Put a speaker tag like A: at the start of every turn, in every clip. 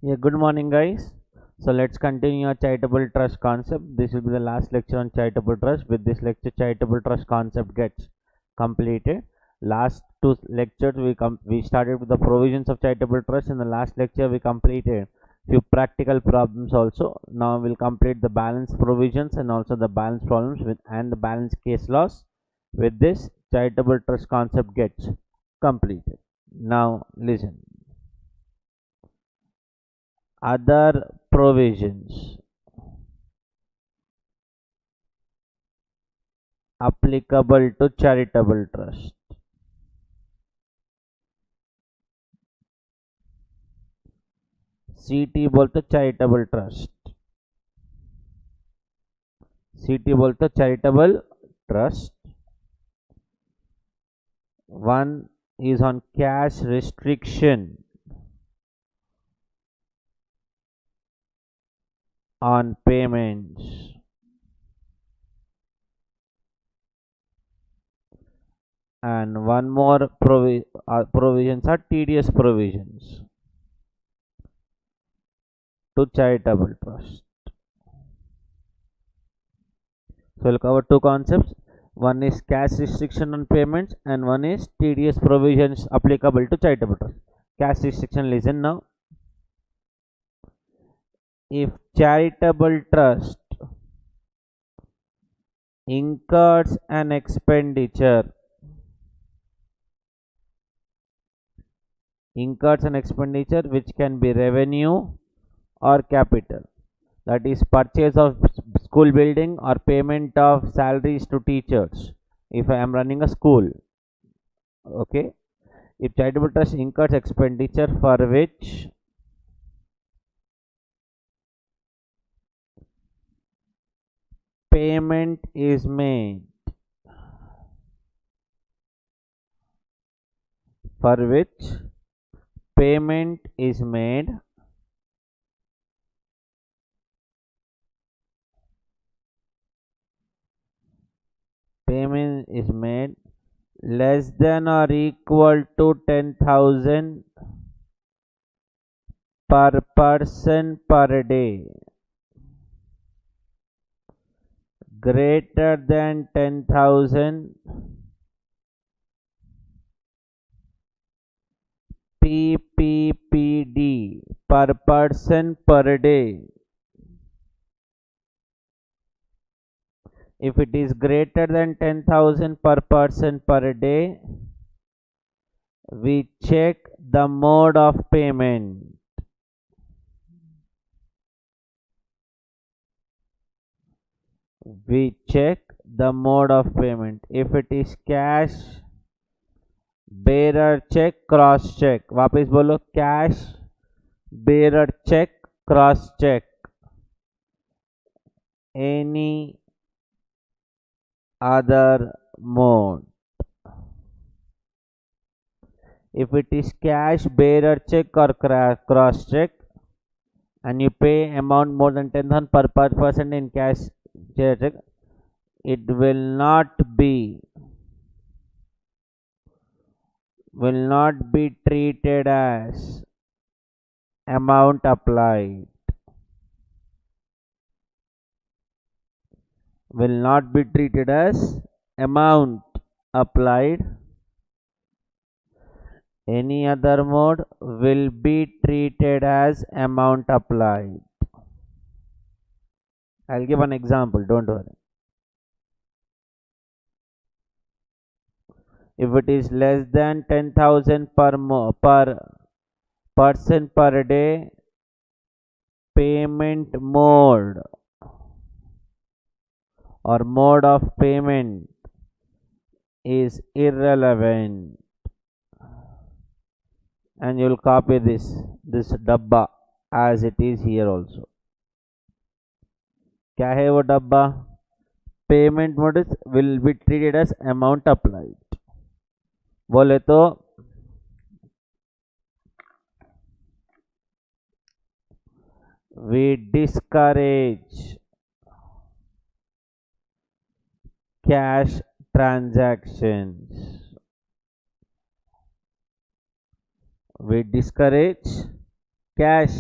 A: Yeah, good morning, guys. So let's continue our charitable trust concept. This will be the last lecture on charitable trust. With this lecture, charitable trust concept gets completed. Last two lectures we started with the provisions of charitable trust. In the last lecture, we completed few practical problems also. Now we'll complete the balance provisions and also the balance problems with and the balance case laws. With this, charitable trust concept gets completed. Now listen. Other provisions applicable to charitable trust. सीटी बोलते charitable trust. सीटी बोलते charitable trust. One is on cash restriction on payments, and one more provisions are tedious provisions to charitable trust. So we'll cover two concepts. One is cash restriction on payments and one is tedious provisions applicable to charitable trust. Cash restriction, listen now. If charitable trust incurs an expenditure which can be revenue or capital, that is purchase of school building or payment of salaries to teachers if I am running a school. Okay, if charitable trust incurs expenditure for which payment is made, for which payment is made less than or equal to 10,000 per person per day, greater than 10,000 PPPD per person per day. If it is greater than 10,000 per person per day, we check the mode of payment. We check the mode of payment. If it is cash, bearer check, cross check. वापस बोलो, cash, bearer check, cross check. Any other mode. If it is cash, bearer check or cross check, and you pay amount more than 10,000 per person in cash check, it will not be treated as amount applied. Will not be treated as amount applied. Any other mode will be treated as amount applied. I'll give an example, don't worry. If it is less than 10,000 per person per day, payment mode or mode of payment is irrelevant. And you will copy this dabba as it is here also. क्या है वो डब्बा? Payment mode will be treated as amount applied. बोले तो we discourage cash transactions. We discourage cash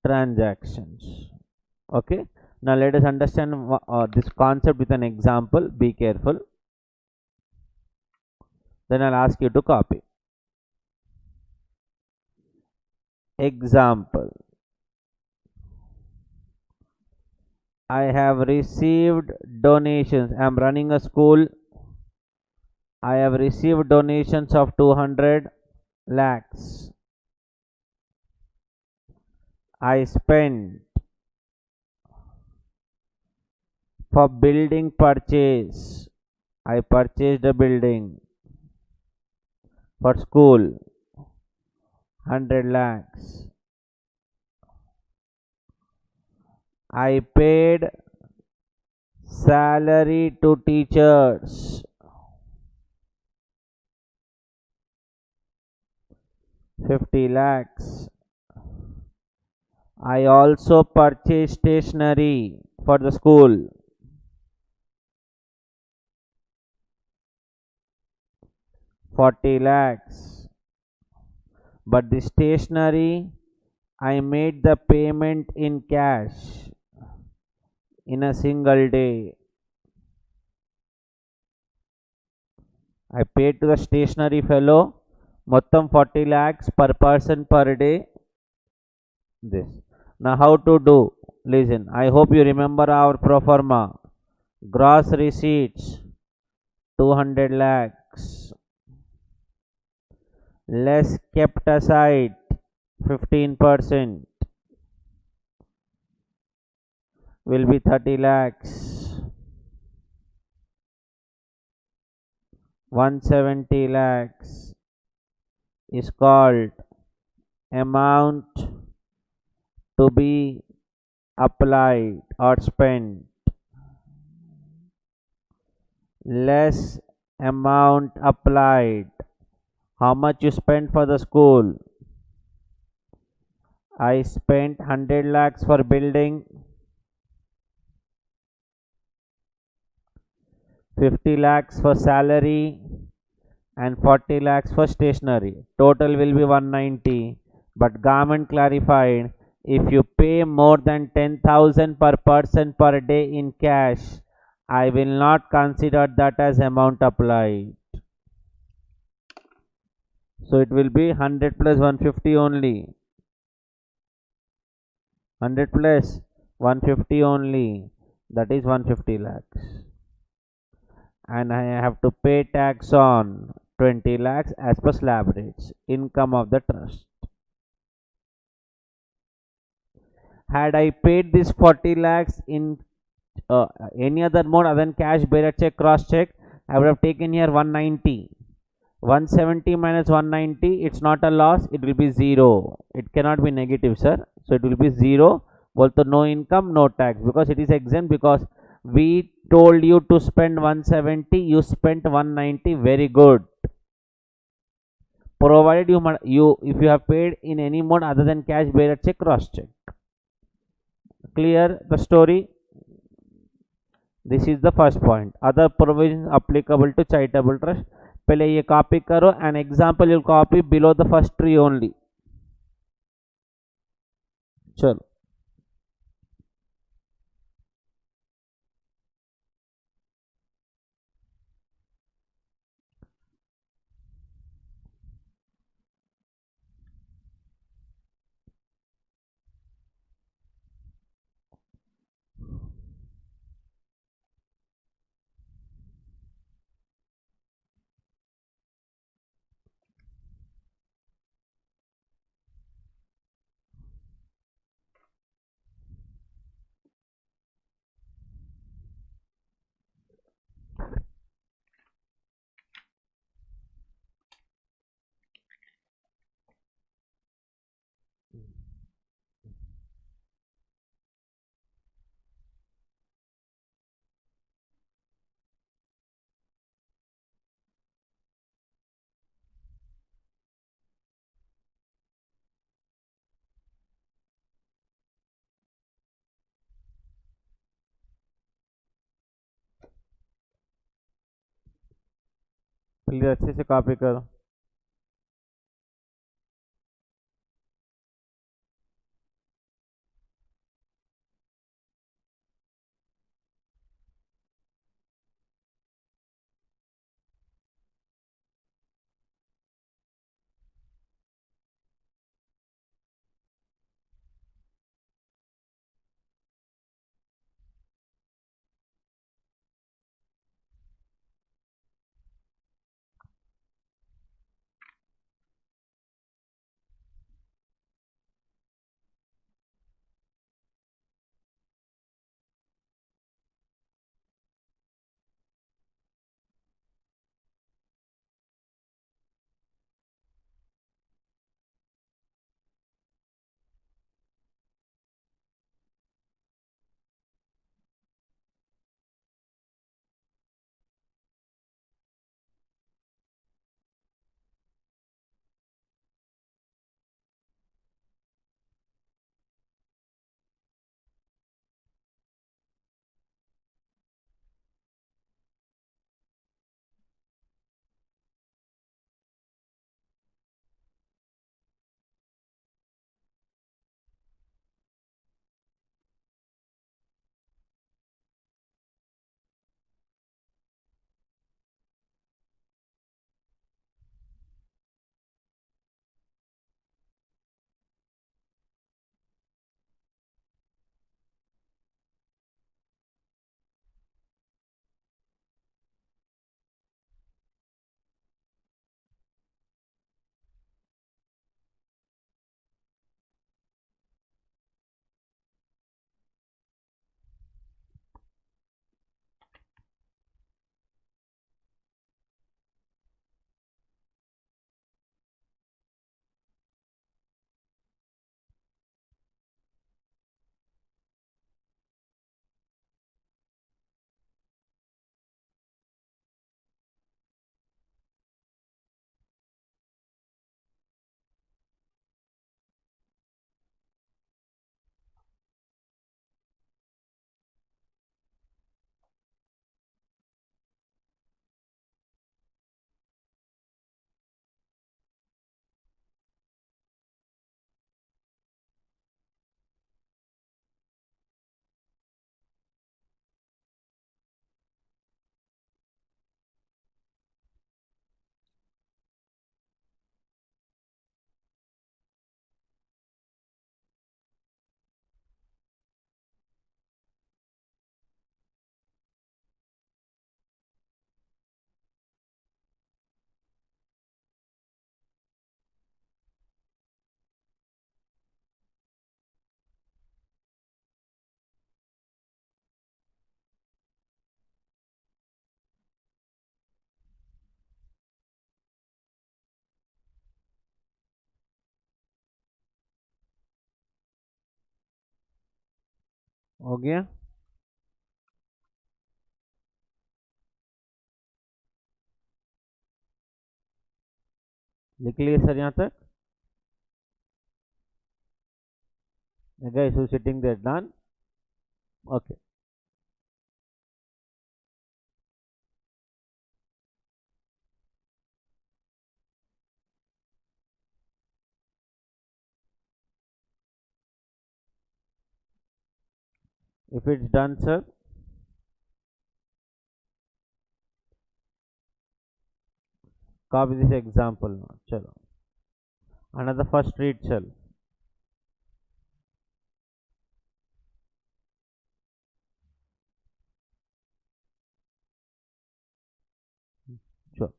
A: transactions. Okay, now let us understand this concept with an example. Be careful, then I'll ask you to copy. Example: I have received donations. I am running a school. I have received donations of 200 lakhs. I spent for building purchase. I purchased a building for school, 100 lakhs. I paid salary to teachers, 50 lakhs. I also purchased stationery for the school, 40 lakhs. But the stationery, I made the payment in cash in a single day. I paid to the stationery fellow mottam 40 lakhs per person per day. This. Now how to do? Listen, I hope you remember our pro forma. Gross receipts 200 lakhs less kept aside 15% will be 30 lakhs. 170 lakhs is called amount to be applied or spent, less amount applied. How much you spent for the school? I spent 100 lakhs for building, 50 lakhs for salary, and 40 lakhs for stationery. Total will be 190. But government clarified, if you pay more than 10,000 per person per day in cash, I will not consider that as amount applied. So it will be 100 plus 150 only. 100 plus 150 only. That is 150 lakhs. And I have to pay tax on 20 lakhs as per slab rates. Income of the trust. Had I paid this 40 lakhs in any other mode other than cash, bearer check, cross check, I would have taken here 190. 170 minus 190, it's not a loss, it will be 0. It cannot be negative, sir. So it will be 0. Also no income, no tax, because it is exempt, because we told you to spend 170, you spent 190. Very good. Provided you if you have paid in any mode other than cash, bearer check, cross check. Clear the story? This is the first point. Other provisions applicable to charitable trust. पहले ये copy करो, an example you'll copy below the first tree only. चलो please अच्छे से copy करो. हो गया? लिख लिए सर यहाँ तक? guys who sitting there done? Okay. If it's done, sir, copy this example now. Chalo. Another first read cell. Sure.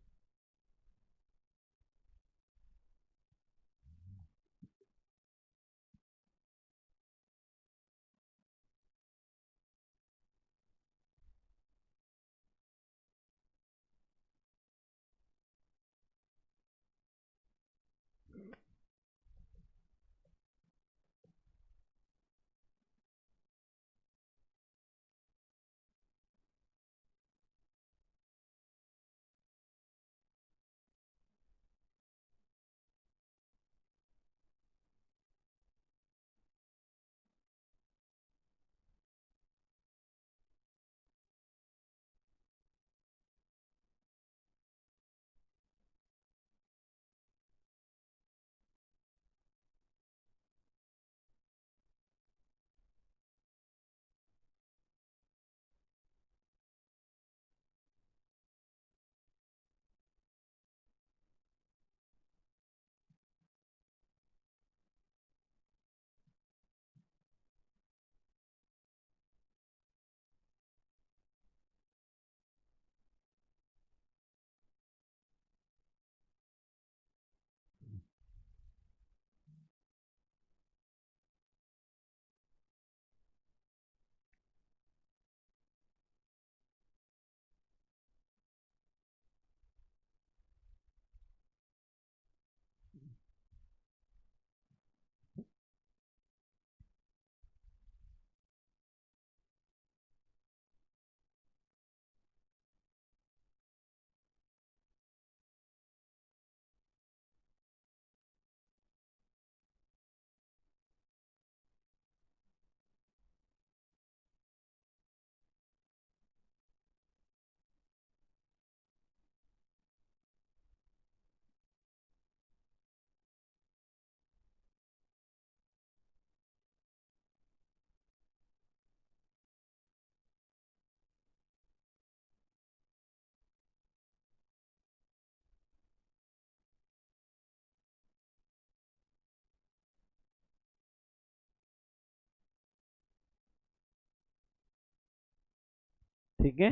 A: ठीक है,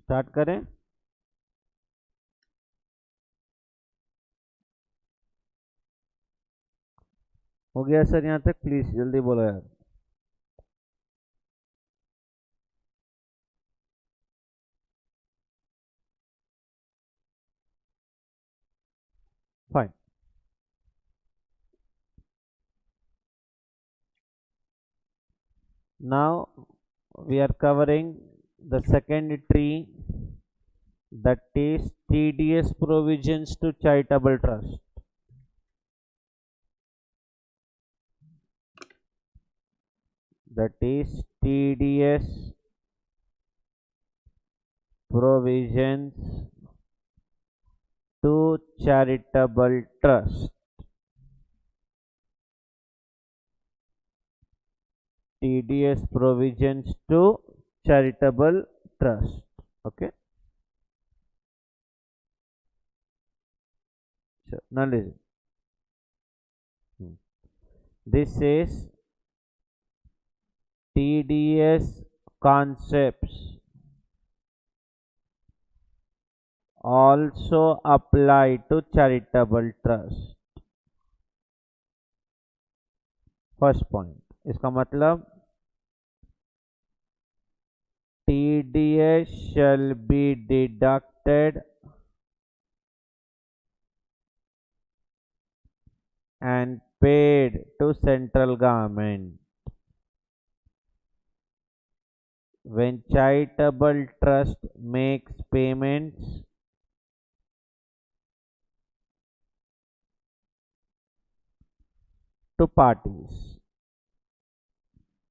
A: स्टार्ट करें। हो गया सर यहाँ तक? प्लीज जल्दी बोलो यार। Fine. Now we are covering the second tree, that is TDS provisions to charitable trust. That is TDS provisions to charitable trust. TDS provisions to charitable trust. Okay. So now listen. This is TDS concepts also apply to charitable trust. First point, इसका मतलब TDS shall be deducted and paid to central government. When charitable trust makes payments to parties,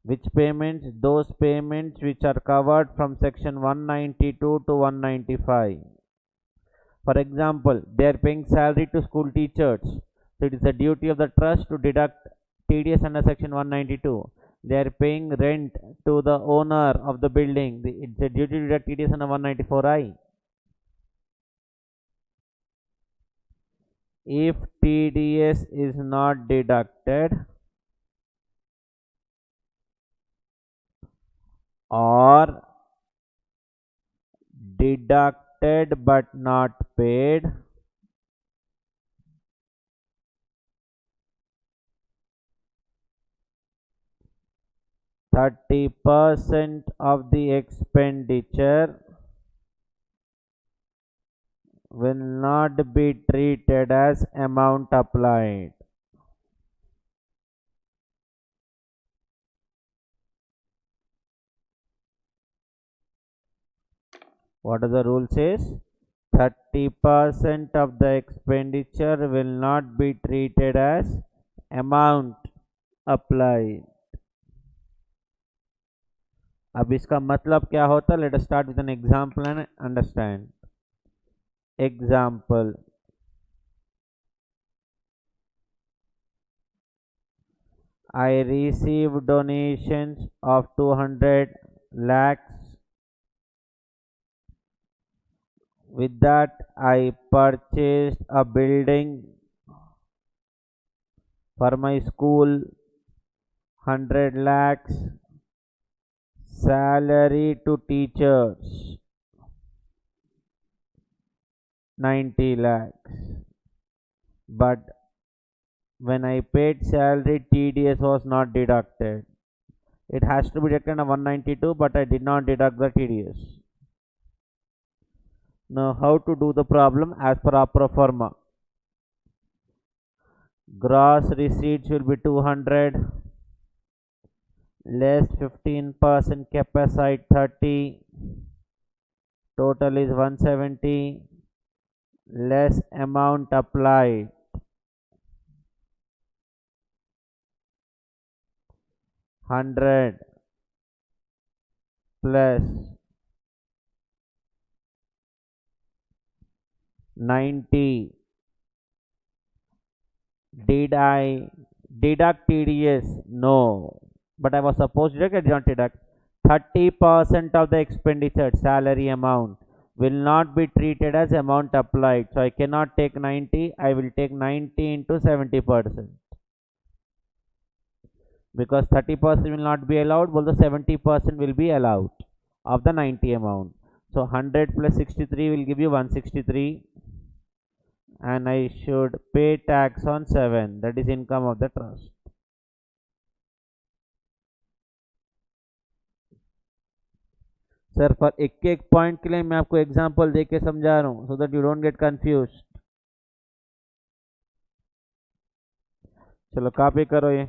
A: which payments? Those payments which are covered from section 192 to 195. For example, they are paying salary to school teachers. So it is the duty of the trust to deduct TDS under section 192. They are paying rent to the owner of the building. It's a duty to deduct TDS under 194I. If TDS is not deducted or deducted but not paid, %30 of the expenditure will not be treated as amount applied. What does the rule says? 30% of the expenditure will not be treated as amount applied. अब इसका मतलब क्या होता? Let us start with an example and understand. Example. I received donations of 200 lakhs. With that, I purchased a building for my school, 100 lakhs. Salary to teachers, 90 lakhs. But when I paid salary, TDS was not deducted. It has to be deducted on 192, but I did not deduct the TDS. Now, how to do the problem as per our pro forma? Gross receipts will be 200 less 15% kept aside 30, total is 170 less amount applied 100 plus 90. Did I deduct TDS? No. But I was supposed to deduct, I did not deduct. 30% of the expenditure salary amount will not be treated as amount applied. So I cannot take 90, I will take 90 into 70%. Because 30% will not be allowed, but the 70% will be allowed of the 90 amount. So 100 plus 63 will give you 163. And I should pay tax on 7, that is income of the trust. Sir for एक एक point के लिए मैं आपको example दे के समझा रहा हूँ so that you don't get confuse. चलो कॉपी करो ये.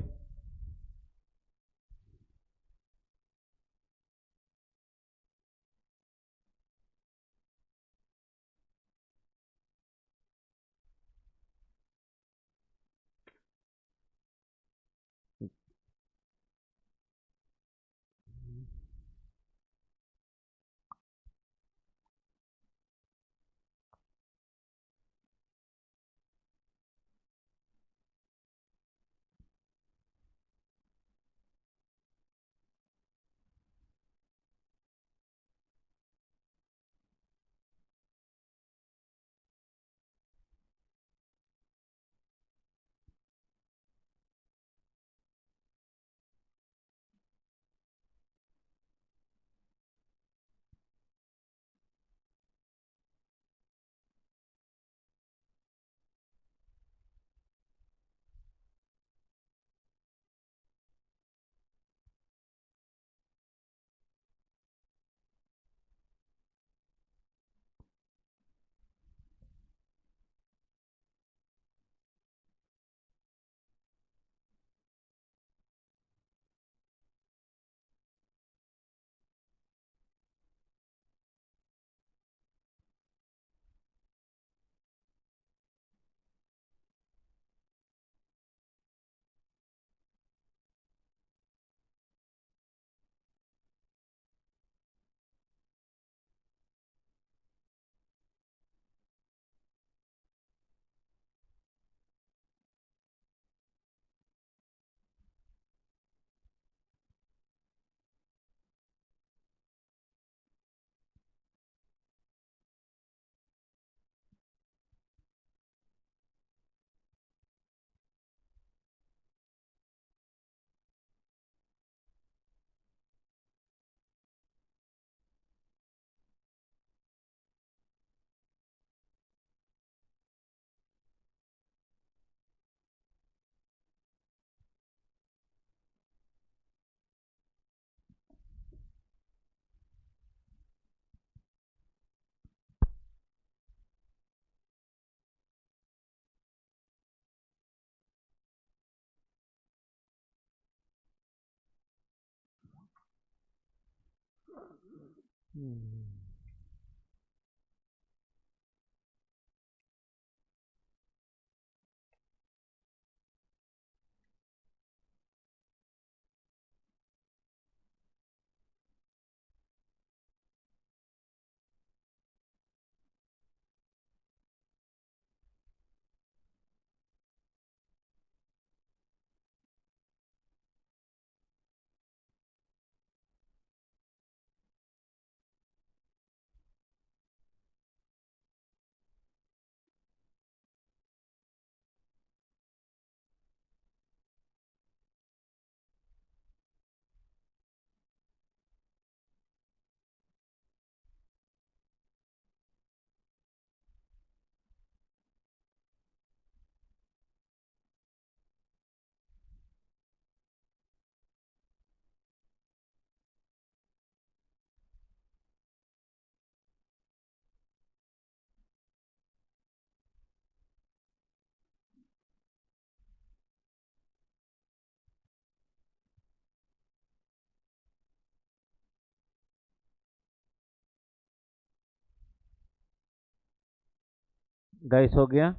A: गाइस हो गया.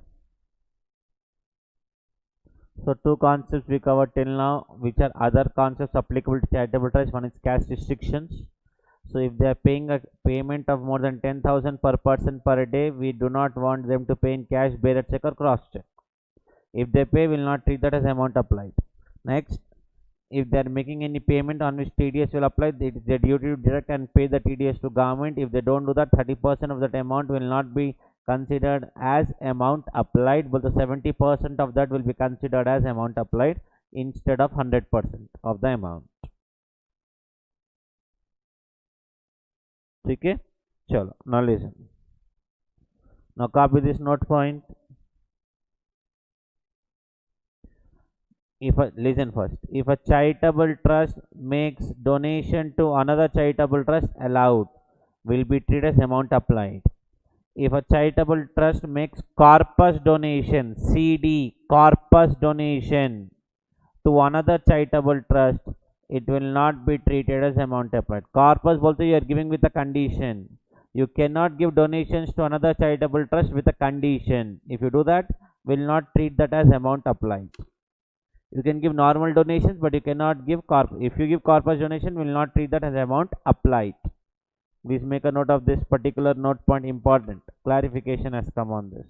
A: So two concepts we covered till now, which are other concepts applicable to charitable trust. One is cash restrictions. So if they are paying a payment of more than 10,000 per person per day, we do not want them to pay in cash, bearer check or cross check. If they pay, we will not treat that as amount applied. Next, if they are making any payment on which TDS will apply, it is their duty to direct and pay the TDS to government. If they don't do that, 30% of that amount will not be considered as amount applied, but the 70% of that will be considered as amount applied instead of 100% of the amount. Okay, chalo, now listen. Now copy this note point. If a, listen first, if a charitable trust makes donation to another charitable trust, allowed, will be treated as amount applied. If a charitable trust makes corpus donation, CD, corpus donation to another charitable trust, it will not be treated as amount applied. Corpus also you are giving with a condition. You cannot give donations to another charitable trust with a condition. If you do that, will not treat that as amount applied. You can give normal donations, but you cannot give corpus. If you give corpus donation, will not treat that as amount applied. Please make a note of this particular note point, important. Clarification has come on this.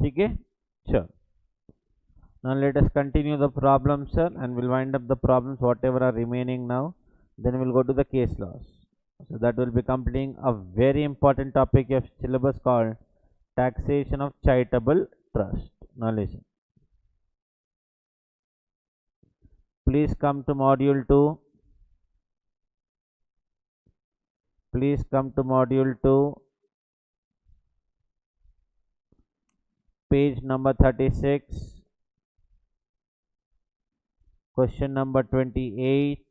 A: Okay? Sure. Now let us continue the problem, sir, and we'll wind up the problems whatever are remaining now. Then we'll go to the case laws. So that will be completing a very important topic of syllabus called taxation of charitable trust. Now listen. Please come to module 2. Please come to module 2, page number 36, question number 28,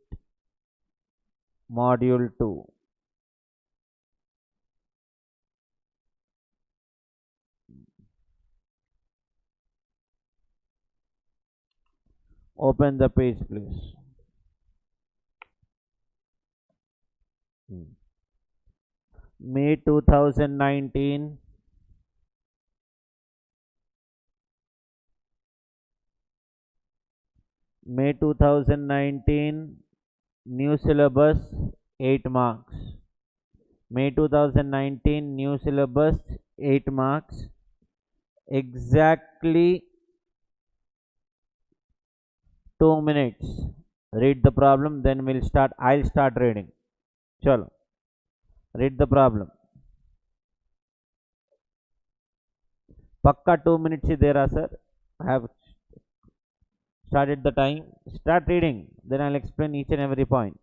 A: module 2. Open the page, please. May 2019, May 2019 new syllabus 8 marks. May 2019 new syllabus 8 marks. Exactly 2 minutes. Read the problem, then we'll start. I'll start reading. Chalo. Read the problem. Pakka 2 minutes is there, sir. I have started the time. Start reading. Then I'll explain each and every point.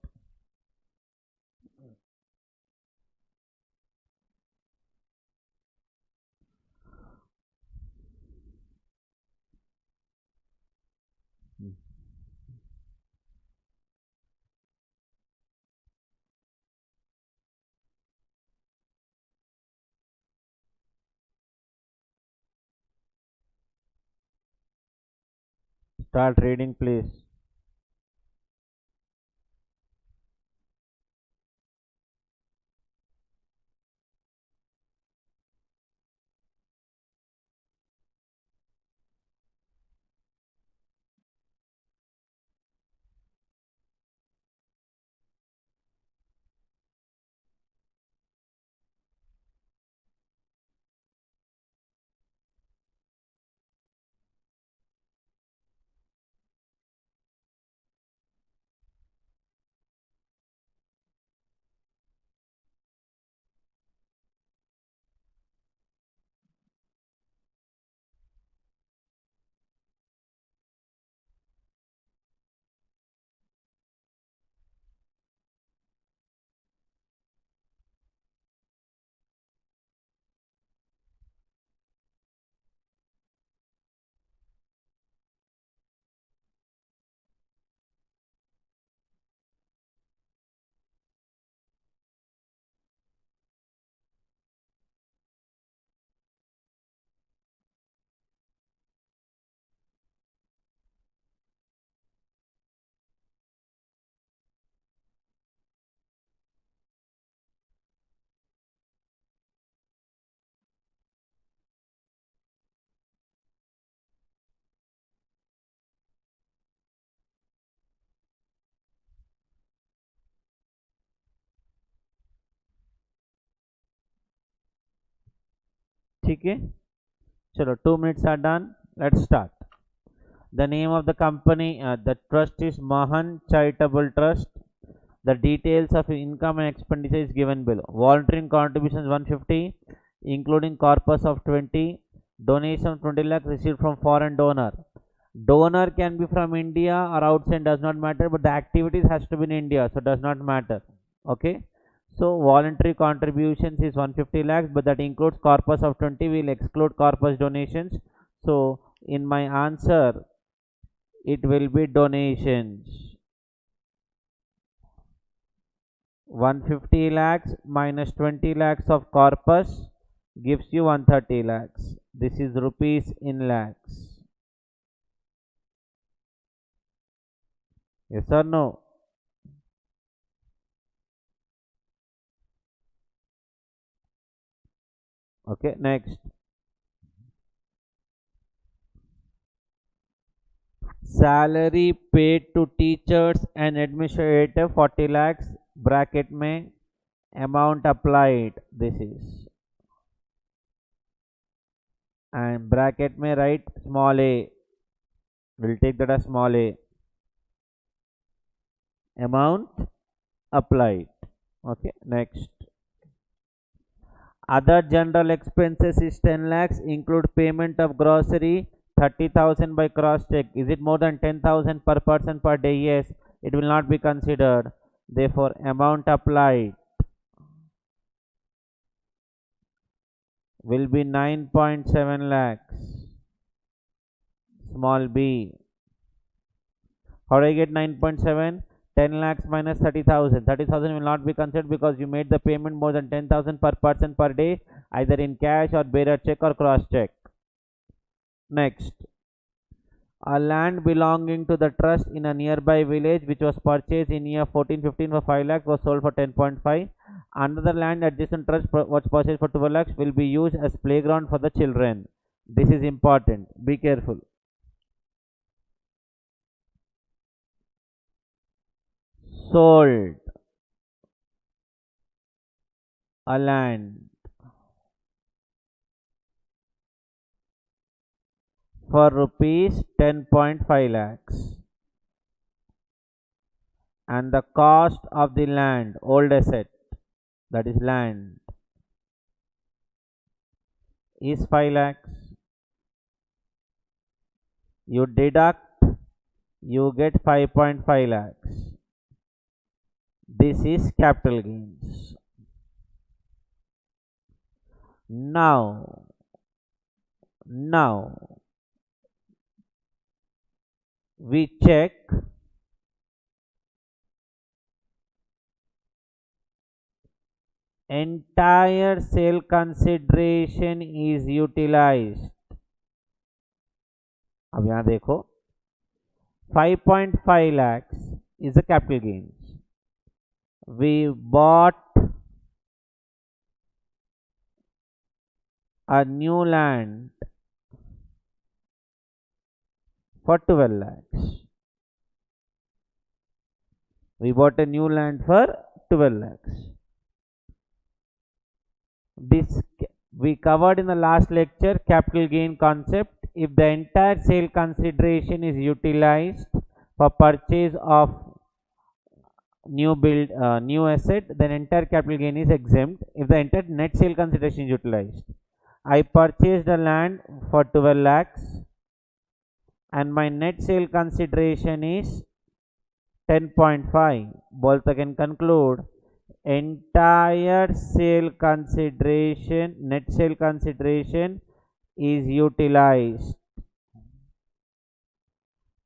A: Start reading, please. ठीक है चलो 2 minutes are done. Let's start. The name of the company, the trust is Mahan Charitable Trust. The details of income and expenditure is given below. Volunteering contributions 150, including corpus of 20. Donation 20 lakh received from foreign donor. Donor can be from India or outside, does not matter, but the activities has to be in India, so does not matter. Okay. So voluntary contributions is 150 lakhs, but that includes corpus of 20. We'll exclude corpus donations. So in my answer, it will be donations. 150 lakhs minus 20 lakhs of corpus gives you 130 lakhs. This is rupees in lakhs. Yes or no? Okay, next. Salary paid to teachers and administrator 40 lakhs. Bracket में amount applied. This is. And bracket में write small a. We'll take that as small a. Amount applied. Okay, next. Other general expenses is 10 lakhs, include payment of grocery 30,000 by cross check. Is it more than 10,000 per person per day? Yes, it will not be considered. Therefore, amount applied will be 9.7 lakhs. Small b. How do I get 9.7? 10 lakhs minus 30,000. 30,000 will not be considered because you made the payment more than 10,000 per person per day, either in cash or bearer check or cross check. Next. A land belonging to the trust in a nearby village which was purchased in year 1415 for 5 lakhs was sold for 10.5. Another land adjacent trust was purchased for 12 lakhs will be used as playground for the children. This is important. Be careful. sold a land for rupees 10.5 lakhs, and the cost of the land, old asset, that is land, is 5 lakhs. You deduct, you get 5.5 lakhs. This is capital gains. Now we check entire sale consideration is utilized. अब यहाँ देखो 5.5 lakhs is the capital gains. We bought a new land for 12 lakhs. We bought a new land for 12 lakhs. This we covered in the last lecture, capital gain concept. If the entire sale consideration is utilized for purchase of new asset, then entire capital gain is exempt. If the entire net sale consideration is utilized, I purchased the land for 12 lakhs and my net sale consideration is 10.5. Both can conclude entire sale consideration, net sale consideration is utilized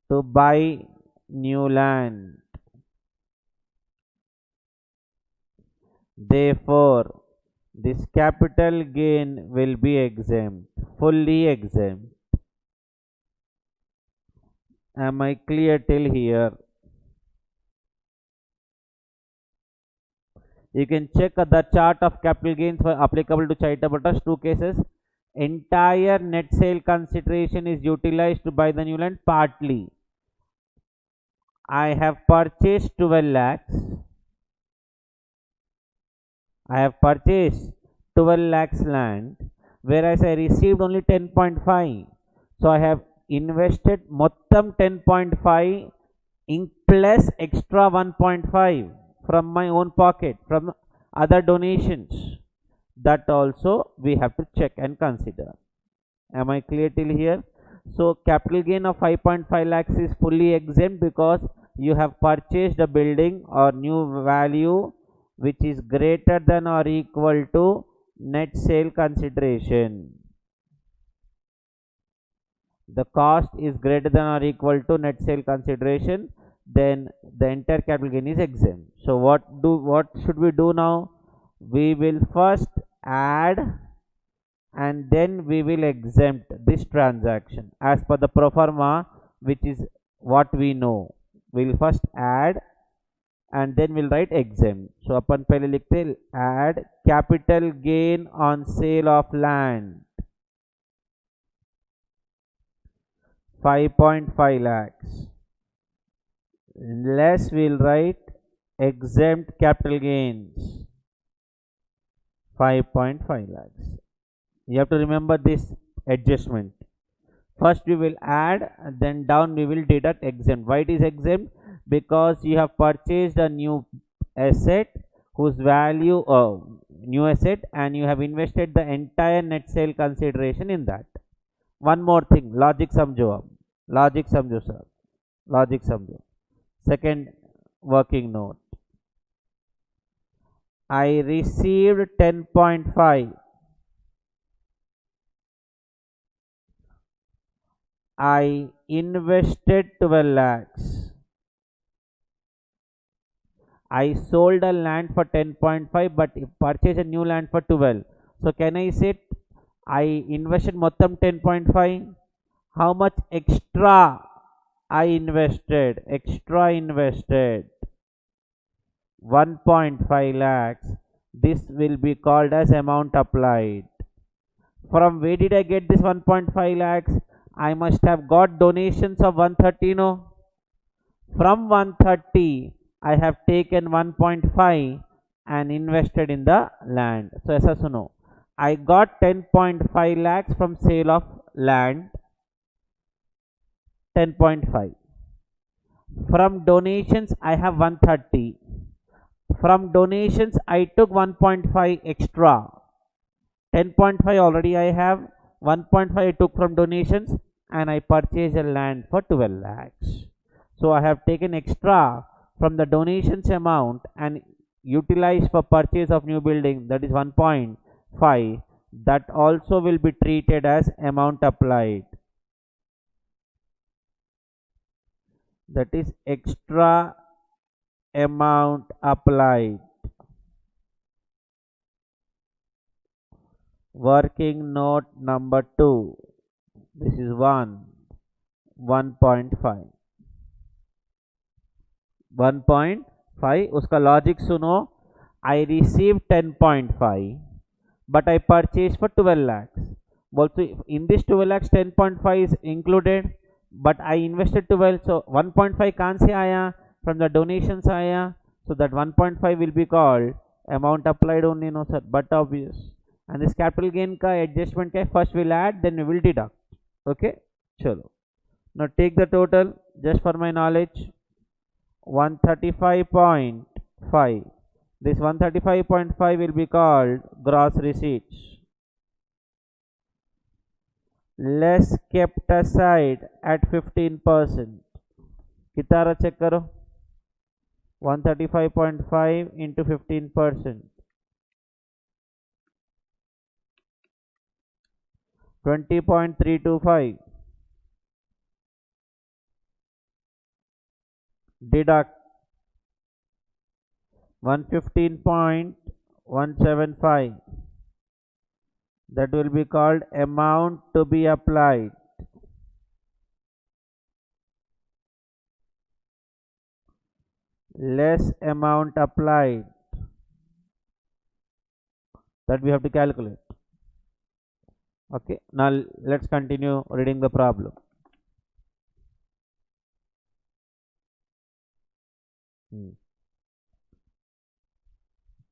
A: to buy new land. Therefore, this capital gain will be exempt, fully exempt. Am I clear till here? You can check the chart of capital gains for applicable to charitable trust. Two cases. Entire net sale consideration is utilized to buy the new land partly. I have purchased 12 lakhs. I have purchased 12 lakhs land, whereas I received only 10.5. So I have invested mottam 10.5 in plus extra 1.5 from my own pocket, from other donations. That also we have to check and consider. Am I clear till here? So capital gain of 5.5 lakhs is fully exempt because you have purchased a building or new value which is greater than or equal to net sale consideration. The cost is greater than or equal to net sale consideration, then the entire capital gain is exempt. So what should we do now? We will first add and then we will exempt this transaction as per the pro forma, which is what we know. We will first add and then we'll write exempt. So अपन पहले लिखते add capital gain on sale of land 5.5 lakhs, less we'll write exempt capital gains 5.5 lakhs. You have to remember this adjustment. First we will add, then down we will deduct exempt. Why it is exempt? Because you have purchased a new asset whose value new asset and you have invested the entire net sale consideration in that. One more thing, logic समझो अब, logic समझो sir, logic समझो. Second working note, I received 10.5. I invested 12 lakhs. I sold a land for 10.5 but purchased a new land for 12. So can I say I invested mottam 10.5? How much extra I invested? Extra invested 1.5 lakhs. This will be called as amount applied. From where did I get this 1.5 lakhs? I must have got donations of 130, no? From 130, I have taken 1.5 and invested in the land. So as a suno, I got 10.5 lakhs from sale of land, 10.5. From donations I have 130. From donations I took 1.5 extra. 10.5 already I have, 1.5 I took from donations, and I purchased a land for 12 lakhs. So I have taken extra from the donations amount and utilized for purchase of new building, that is 1.5. That also will be treated as amount applied. That is extra amount applied. Working note number 2. This is 1.5. 1.5 उसका logic सुनो. I received 10.5 but I purchased for 12 lakhs. Also in this 12 lakhs 10.5 is included, but I invested 12, so 1.5 कहाँ से आया? From the donations आया. So that 1.5 will be called amount applied only, no sir, but obvious. And this capital gain का adjustment का first we'll add, then we will deduct. Okay, चलो. Now take the total just for my knowledge. 135.5. This 135.5 will be called gross receipts. Less kept aside at 15%. कितना रहा check करो. 135.5 into 15%. 20.325. Deduct 115.175. That will be called amount to be applied. Less amount applied. That we have to calculate. Okay, now let's continue reading the problem.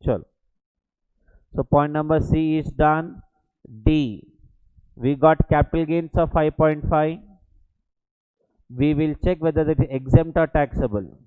A: Chalo. So point number C is done. D, we got capital gains of 5.5. We will check whether it is exempt or taxable.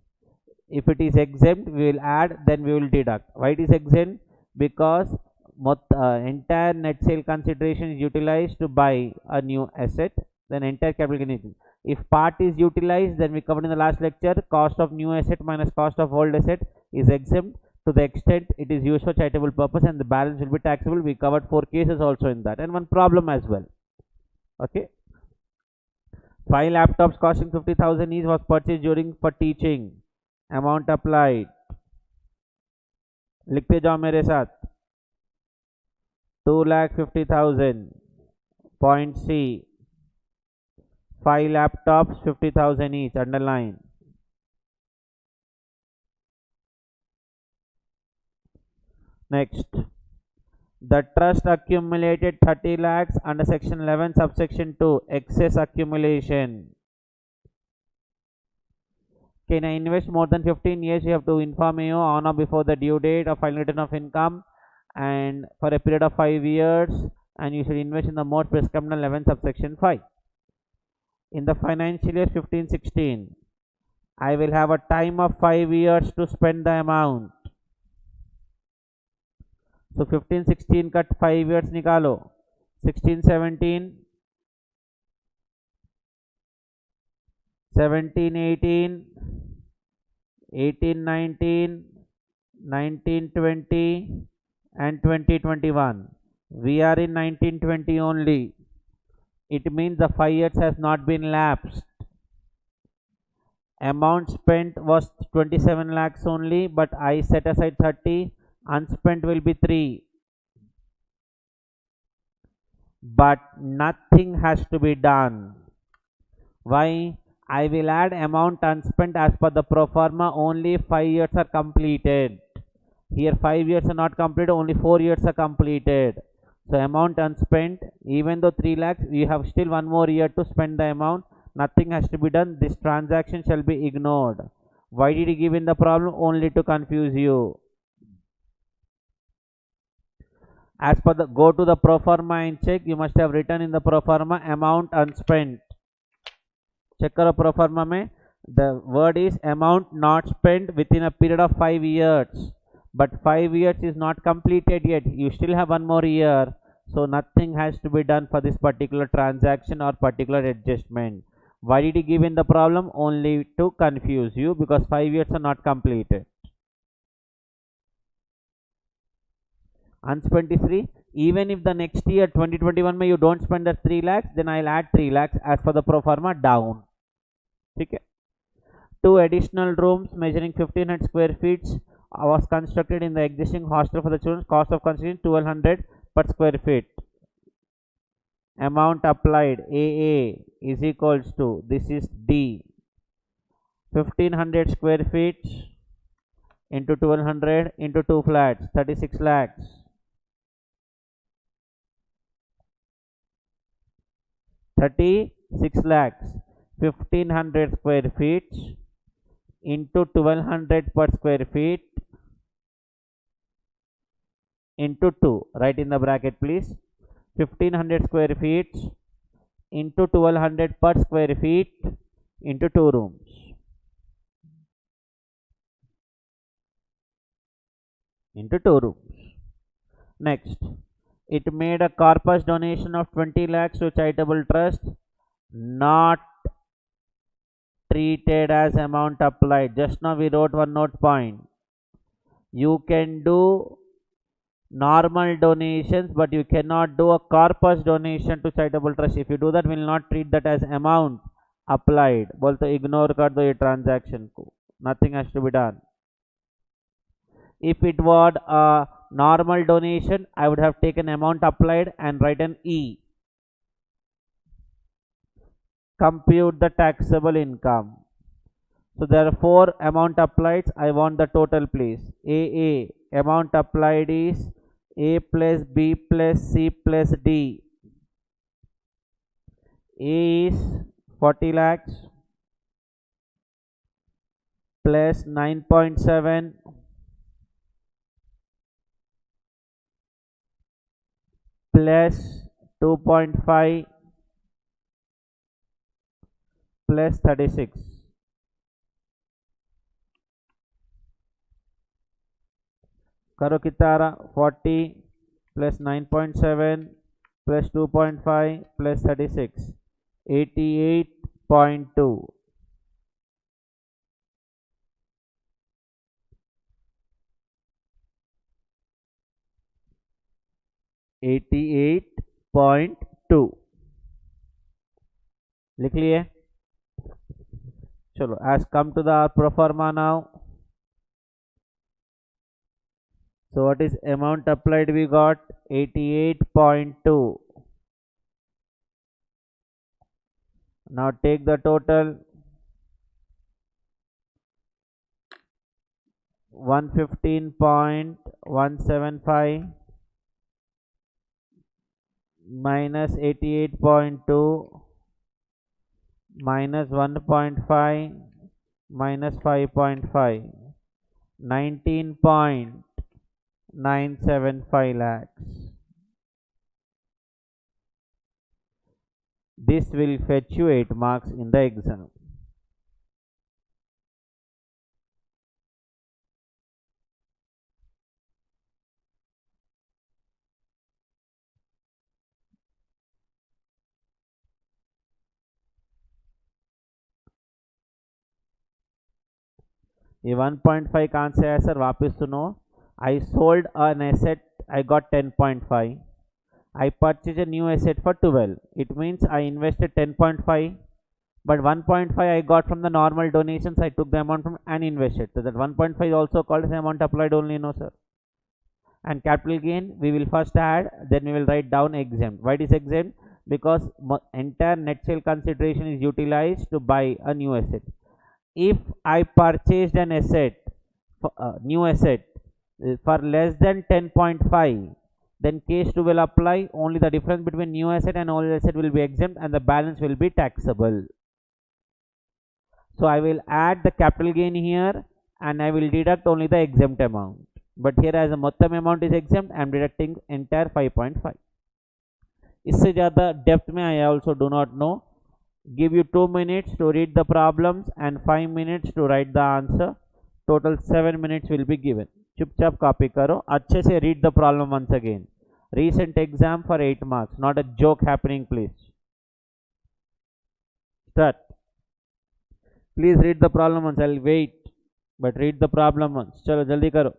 A: If it is exempt, we will add, then we will deduct. Why it is exempt? Because entire net sale consideration is utilized to buy a new asset, then entire capital gain is. If part is utilized, then we covered in the last lecture, cost of new asset minus cost of old asset is exempt to the extent it is used for charitable purpose, and the balance will be taxable. We covered 4 cases also in that, and one problem as well. Okay. 5 laptops costing 50,000 each was purchased during for teaching. Amount applied. लिखते जाओ मेरे साथ. 2,50,000. Point C. 5 laptops 50,000 each. Underline. Next, the trust accumulated 30 lakhs under section 11 subsection 2 excess accumulation. Can I invest more than 15 years? You have to inform you on or before the due date of final return of income, and for a period of 5 years, and you should invest in the mode prescribed in 11 subsection 5. In the financial year 15-16, I will have a time of 5 years to spend the amount. So 15-16 cut 5 years निकालो. 16-17, 17-18, 18-19, 19-20, and 20-21. We are in 19-20 only. It means the 5 years has not been lapsed. Amount spent was 27 lakhs only, but I set aside 30. Unspent will be 3. But nothing has to be done. Why? I will add amount unspent as per the pro forma only if 5 years are completed. Here 5 years are not completed, only 4 years are completed. So amount unspent, even though 3 lakhs, we have still 1 more year to spend the amount. Nothing has to be done. This transaction shall be ignored. Why did he give in the problem? Only to confuse you. As per the, go to the pro forma and check. You must have written in the pro forma amount unspent. Check करो pro forma में. The word is amount not spent within a period of 5 years. But 5 years is not completed yet. You still have one more year. So nothing has to be done for this particular transaction or particular adjustment. Why did he give in the problem? Only to confuse you, because 5 years are not completed. Unspent is 3. Even if the next year 2021 में you don't spend the 3 lakhs, then I'll add 3 lakhs as per the pro forma down. Okay. 2 additional rooms measuring 1500 square feet was constructed in the existing hostel for the children. Cost of construction 1200 per square feet. Amount applied AA is equals to, this is D, 1500 square feet into 1200 into 2 flats, 36 lakhs. 36 lakhs. 1500 square feet into 1200 per square feet into 2. Write in the bracket please. 1500 square feet into 1200 per square feet into 2 rooms. Into 2 rooms. Next, it made a corpus donation of 20 lakhs to charitable trust, not treated as amount applied. Just now we wrote one note point. You can do normal donations, but you cannot do a corpus donation to charitable trust. If you do that, we will not treat that as amount applied. बोलते ignore कर दो ये transaction को. Nothing has to be done. If it was a normal donation, I would have taken amount applied and written E. Compute the taxable income. So there are 4 amount applied. I want the total please. AA amount applied is A plus B plus C plus D. A is 40 lakhs plus 9.7 plus 2.5 plus 36. करो कितना आ रहा? 40 plus 9.7 plus 2.5 plus 36. 88.2. 88.2 लिख लिए. चलो, as come to the pro forma now. So what is amount applied? We got 88.2. Now take the total. 115.175 minus 88.2 minus 1.5 minus 5.5, 19.975 lakhs. This will fetch you 8 marks in the exam. ये 1.5 कहाँ से आया sir? वापस सुनो. I sold an asset, I got 10.5. I purchased a new asset for 12. It means I invested 10.5, but 1.5 I got from the normal donations. I took the amount from and invested. So that 1.5 is also called as amount applied only, no sir. And capital gain we will first add, then we will write down exempt. Why it is exempt? Because entire net sale consideration is utilized to buy a new asset. If I purchased an asset, new asset for less than 10.5, then case 2 will apply. Only the difference between new asset and old asset will be exempt and the balance will be taxable. So I will add the capital gain here and I will deduct only the exempt amount. But here as a mottam amount is exempt, I am deducting entire 5.5. इससे ज़्यादा depth में I also do not know. Give you 2 minutes to read the problems and 5 minutes to write the answer. Total 7 minutes will be given. चुपचाप copy करो, अच्छे से read the problem once again. Recent exam for 8 marks, not a joke happening, please. Start. Please read the problem once. I'll wait, but read the problem once. चलो जल्दी करो.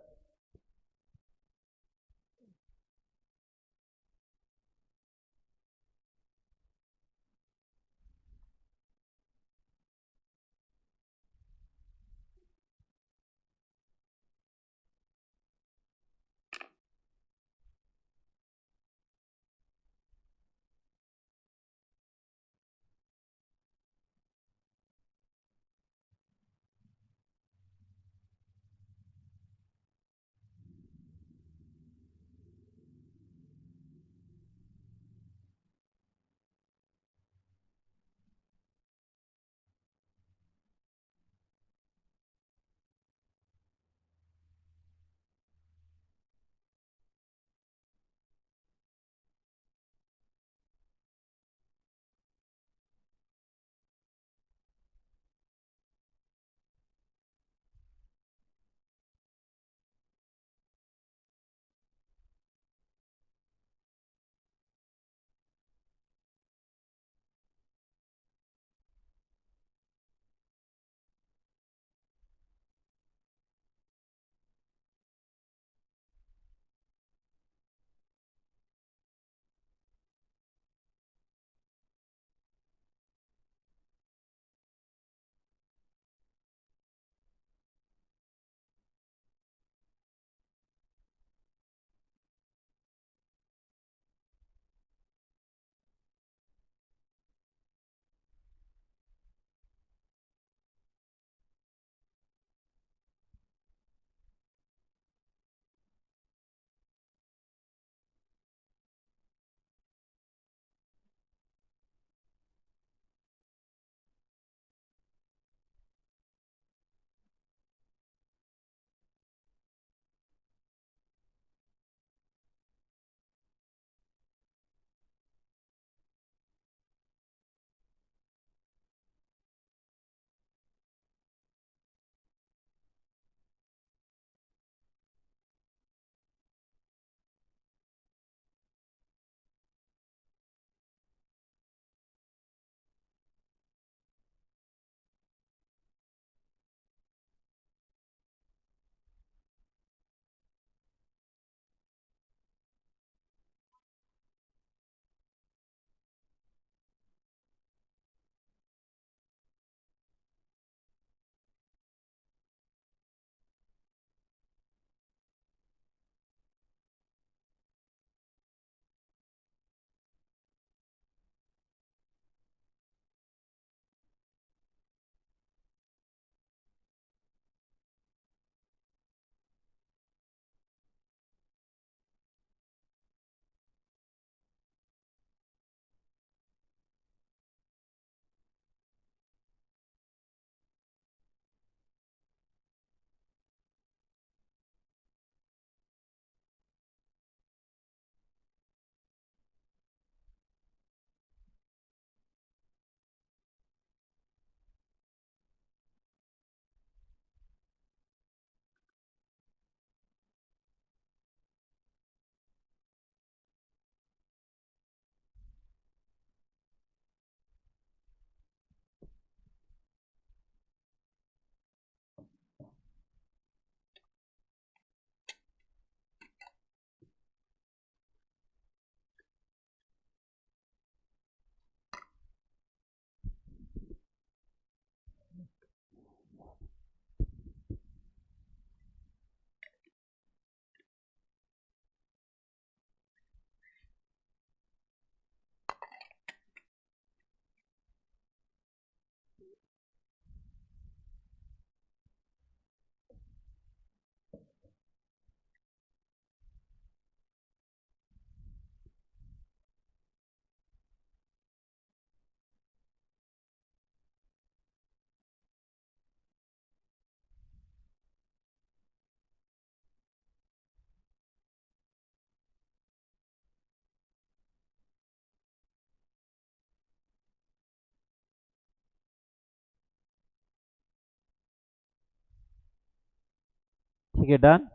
A: ठीक है, done.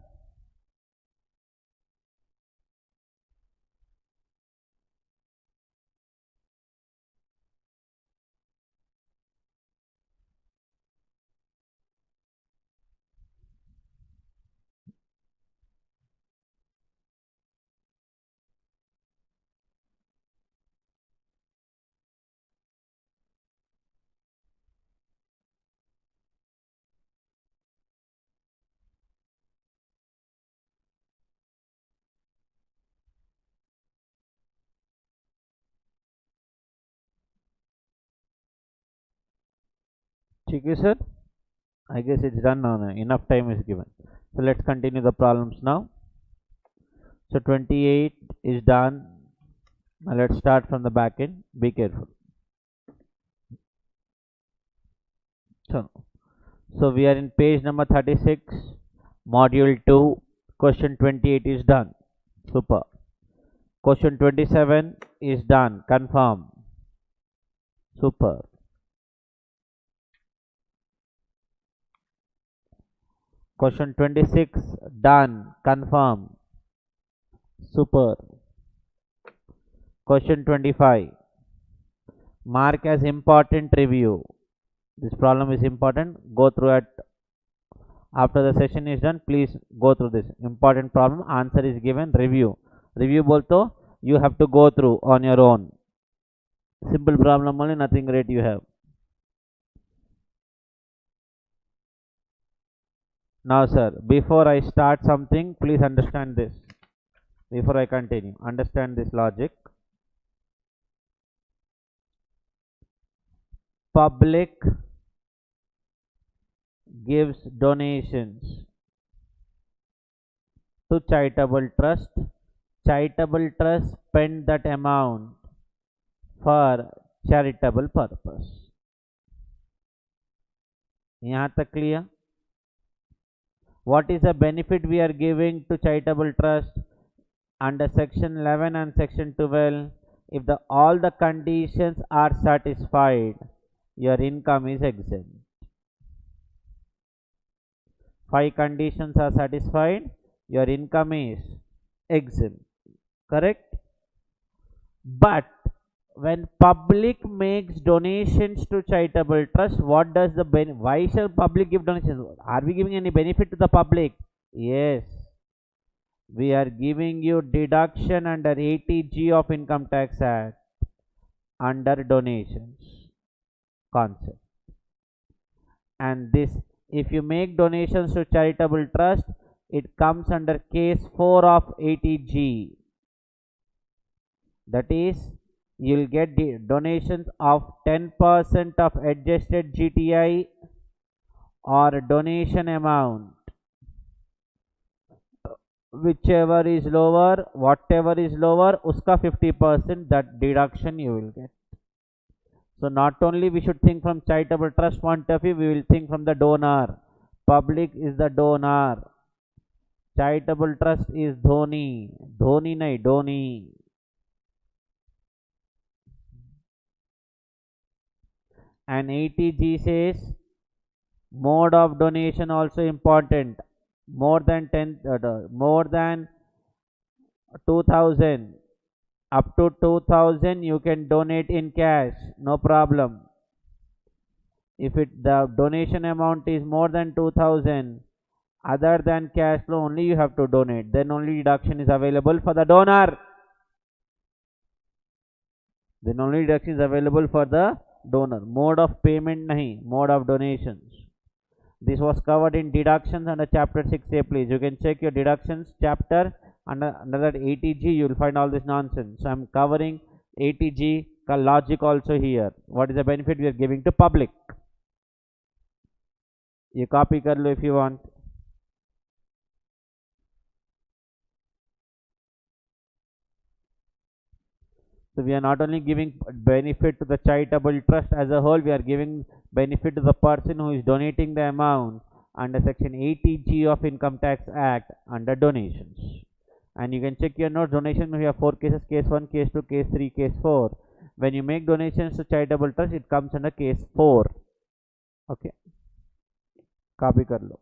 A: ठीक है sir, I guess it's done now. Enough time is given. So let's continue the problems now. So 28 is done. Now let's start from the back end. Be careful. So we are in page number 36, module 2. Question 28 is done. Super. Question 27 is done. Confirm. Super. Question 26 done. Confirm. Super. Question 25. Mark as important review. This problem is important. Go through it. After the session is done, please go through this important problem. Answer is given. Review. Review bolto you have to go through on your own. Simple problem only, nothing great you have. Now sir, before I start something, please understand this. Before I continue, understand this logic. Public gives donations to charitable trust. Charitable trust spend that amount for charitable purpose. यहाँ तक clear? What is the benefit we are giving to charitable trust? Under section 11 and section 12, if all the conditions are satisfied, your income is exempt. 5 conditions are satisfied, your income is exempt. Correct? But when public makes donations to charitable trust, what does the why shall public give donations? Are we giving any benefit to the public? Yes. We are giving you deduction under 80G of Income Tax Act under donations concept. And this, if you make donations to charitable trust, it comes under case 4 of 80G. That is, you will get the donations of 10% of adjusted GTI or donation amount. Whichever is lower, whatever is lower, uska 50% that deduction you will get. So not only we should think from charitable trust point of view, we will think from the donor. Public is the donor. Charitable trust is Dhoni. Dhoni nahi, Dhoni. And 80G says mode of donation also important. More than 2000, up to 2000 you can donate in cash, no problem. If the donation amount is more than 2000, other than cash flow only you have to donate, then only deduction is available for the donor. Then only deduction is available for the donor. Mode of payment nahi, mode of donations. This was covered in deductions under chapter 6A. Please, you can check your deductions chapter under that 80G. You will find all this nonsense. So I am covering 80G logic also here. What is the benefit we are giving to public? You copy kar lo if you want. So we are not only giving benefit to the charitable trust as a whole, we are giving benefit to the person who is donating the amount under section 80G of Income Tax Act under donations. And you can check your notes. Donation we have 4 cases: case 1, case 2, case 3, case 4. When you make donations to charitable trust, it comes under case 4. Okay, copy kar lo.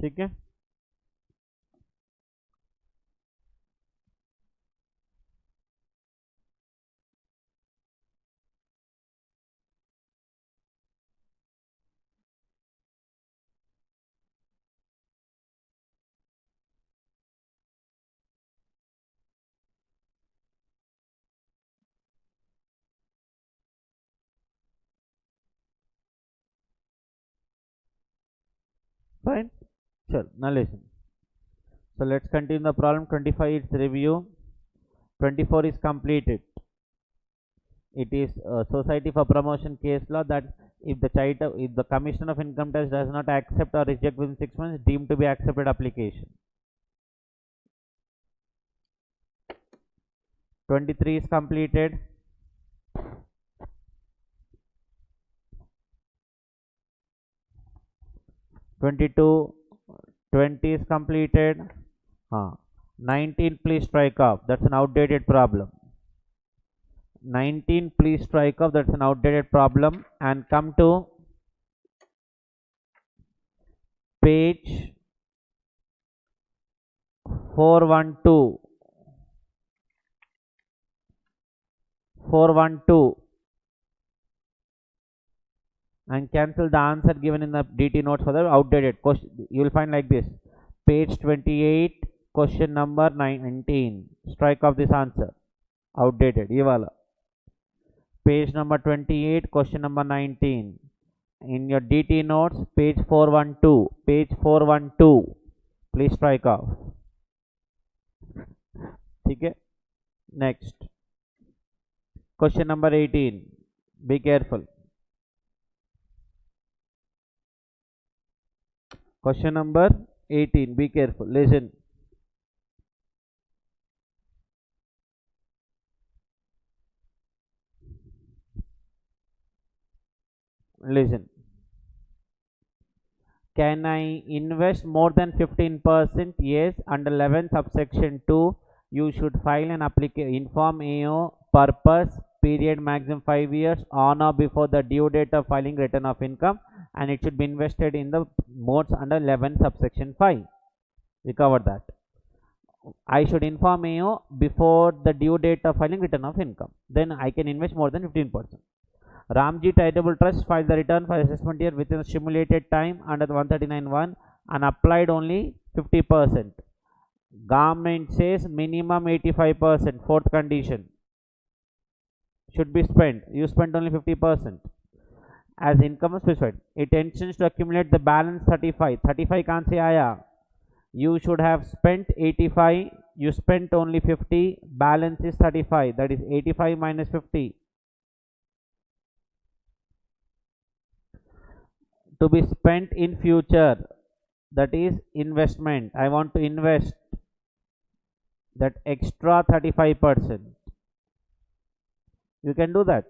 A: ठीक है। Fine. Sure. Now listen. So let's continue the problem. 25 is review. 24 is completed. It is Society for Promotion case law that if the Commissioner of Income Tax does not accept or reject within 6 months, deemed to be accepted application. 23 is completed. 22, 20 is completed. 19, please strike off. That's an outdated problem. 19, please strike off. That's an outdated problem. And come to page 412. 412. And cancel the answer given in the DT notes for the outdated question. You will find like this. Page 28, question number 19. Strike off this answer. Outdated. Ivala. Page number 28, question number 19. In your DT notes, page 412. Page 412. Please strike off. Okay. Next. Question number 18. Be careful. Question number 18. Be careful. Listen. Listen. Can I invest more than 15%? Yes. Under 11 subsection 2, you should file an application. Inform AO purpose, period maximum 5 years on or before the due date of filing return of income, and it should be invested in the modes under 11 subsection 5. We covered that. I should inform AO before the due date of filing return of income. Then I can invest more than 15%. Ramji Charitable Trust filed the return for assessment year within a simulated time under the 139(1) and applied only 50%. Government says minimum 85%. Fourth condition should be spent. You spent only 50%. As income specified, it intends to accumulate the balance 35. 35 can't say aya. You should have spent 85. You spent only 50. Balance is 35. That is 85 minus 50. To be spent in future, that is investment. I want to invest that extra 35%. You can do that.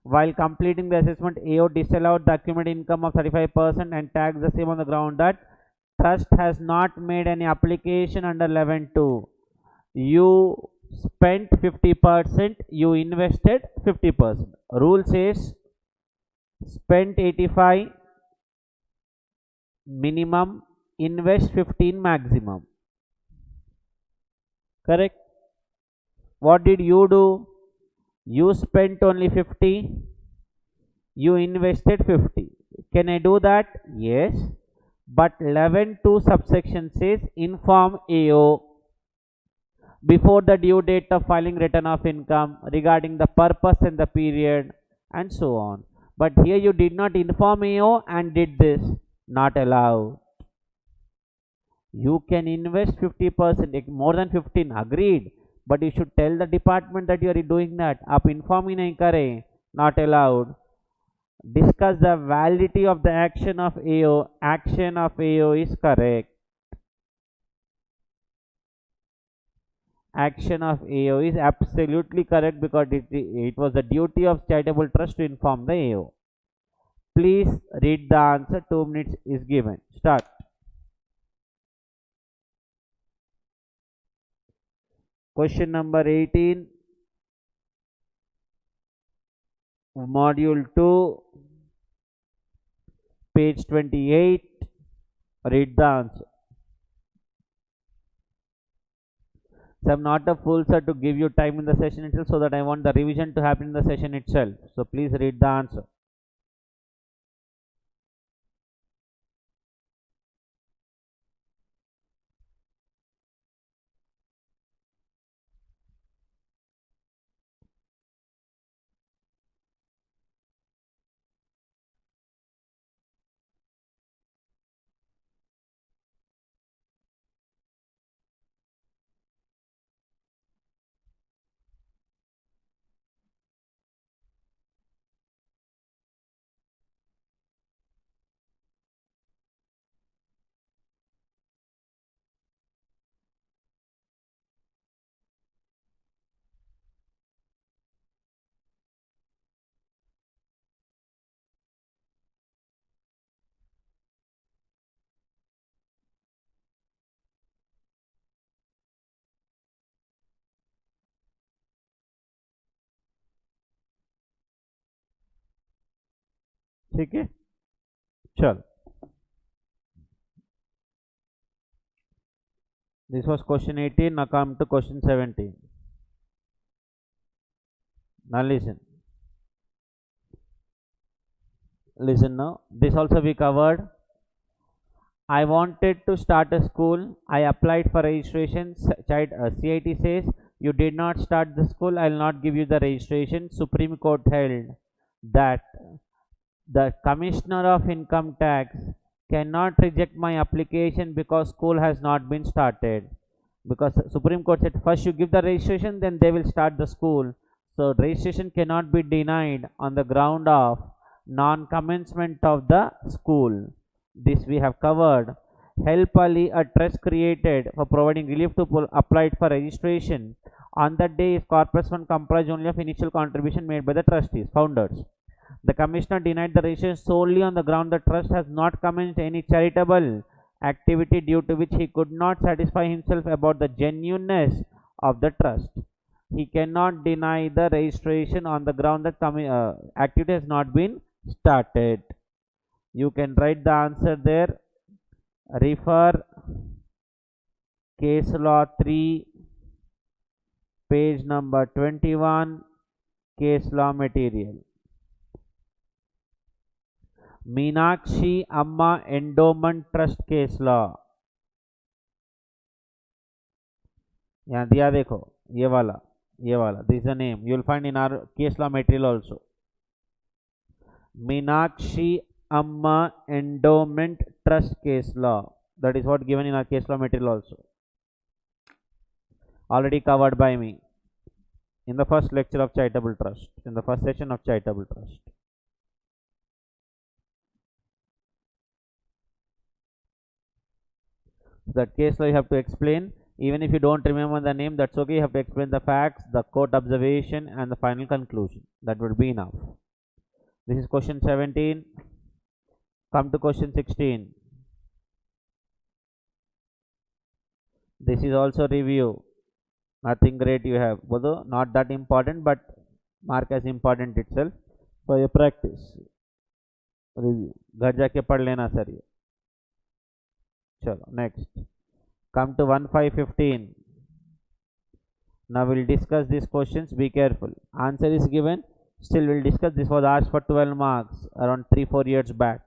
A: While completing the assessment, AO disallowed the accumulated income of 35% and tagged the same on the ground that trust has not made any application under 11(2). You spent 50%, you invested 50%. Rule says spent 85 minimum, invest 15 maximum. Correct? What did you do? You spent only 50, you invested 50. Can I do that? Yes. But 11(2) subsection says inform AO before the due date of filing return of income regarding the purpose and the period and so on. But here you did not inform AO and did this. Not allowed. You can invest 50%, more than 15, agreed. But you should tell the department that you are doing that. Aap inform hi nahi kare, not allowed. Discuss the validity of the action of AO. Action of AO is correct. Action of AO is absolutely correct because it was the duty of charitable trust to inform the AO. Please read the answer. 2 minutes is given. Start. Question number 18, module 2, page 28. Read the answer. So I'm not a fool, sir, to give you time in the session itself, so that I want the revision to happen in the session itself. So please read the answer. ठीक है, चल. This was question 18. Now come to question 17. Now listen. Listen now. This also we covered. I wanted to start a school. I applied for registration. CIT says you did not start the school. I will not give you the registration. Supreme Court held that the Commissioner of Income Tax cannot reject my application because school has not been started. Because Supreme Court said first you give the registration, then they will start the school. So registration cannot be denied on the ground of non-commencement of the school. This we have covered. Help Ali, a trust created for providing relief to applied for registration on that day if corpus fund comprised only of initial contribution made by the trustees, founders. The commissioner denied the registration solely on the ground the trust has not commenced any charitable activity due to which he could not satisfy himself about the genuineness of the trust. He cannot deny the registration on the ground that activity has not been started. You can write the answer there. Refer case law 3, page number 21, case law material. Meenakshi Amma Endowment Trust case law. यहाँ दिया देखो, ये वाला. This is the name. You will find in our case law material also. Meenakshi Amma Endowment Trust case law. That is what given in our case law material also. Already covered by me in the first lecture of charitable trust, in the first session of charitable trust. That case law you have to explain. Even if you don't remember the name, that's okay. You have to explain the facts, the court observation, and the final conclusion. That would be enough. This is question 17. Come to question 16. This is also review. Nothing great you have. Although not that important, but mark as important itself for your practice. Review. घर जाके पढ़ लेना sir ये. चलो next. Come to 1515. Now we'll discuss these questions. Be careful. Answer is given. Still we'll discuss. This was asked for 12 marks around 3-4 years back.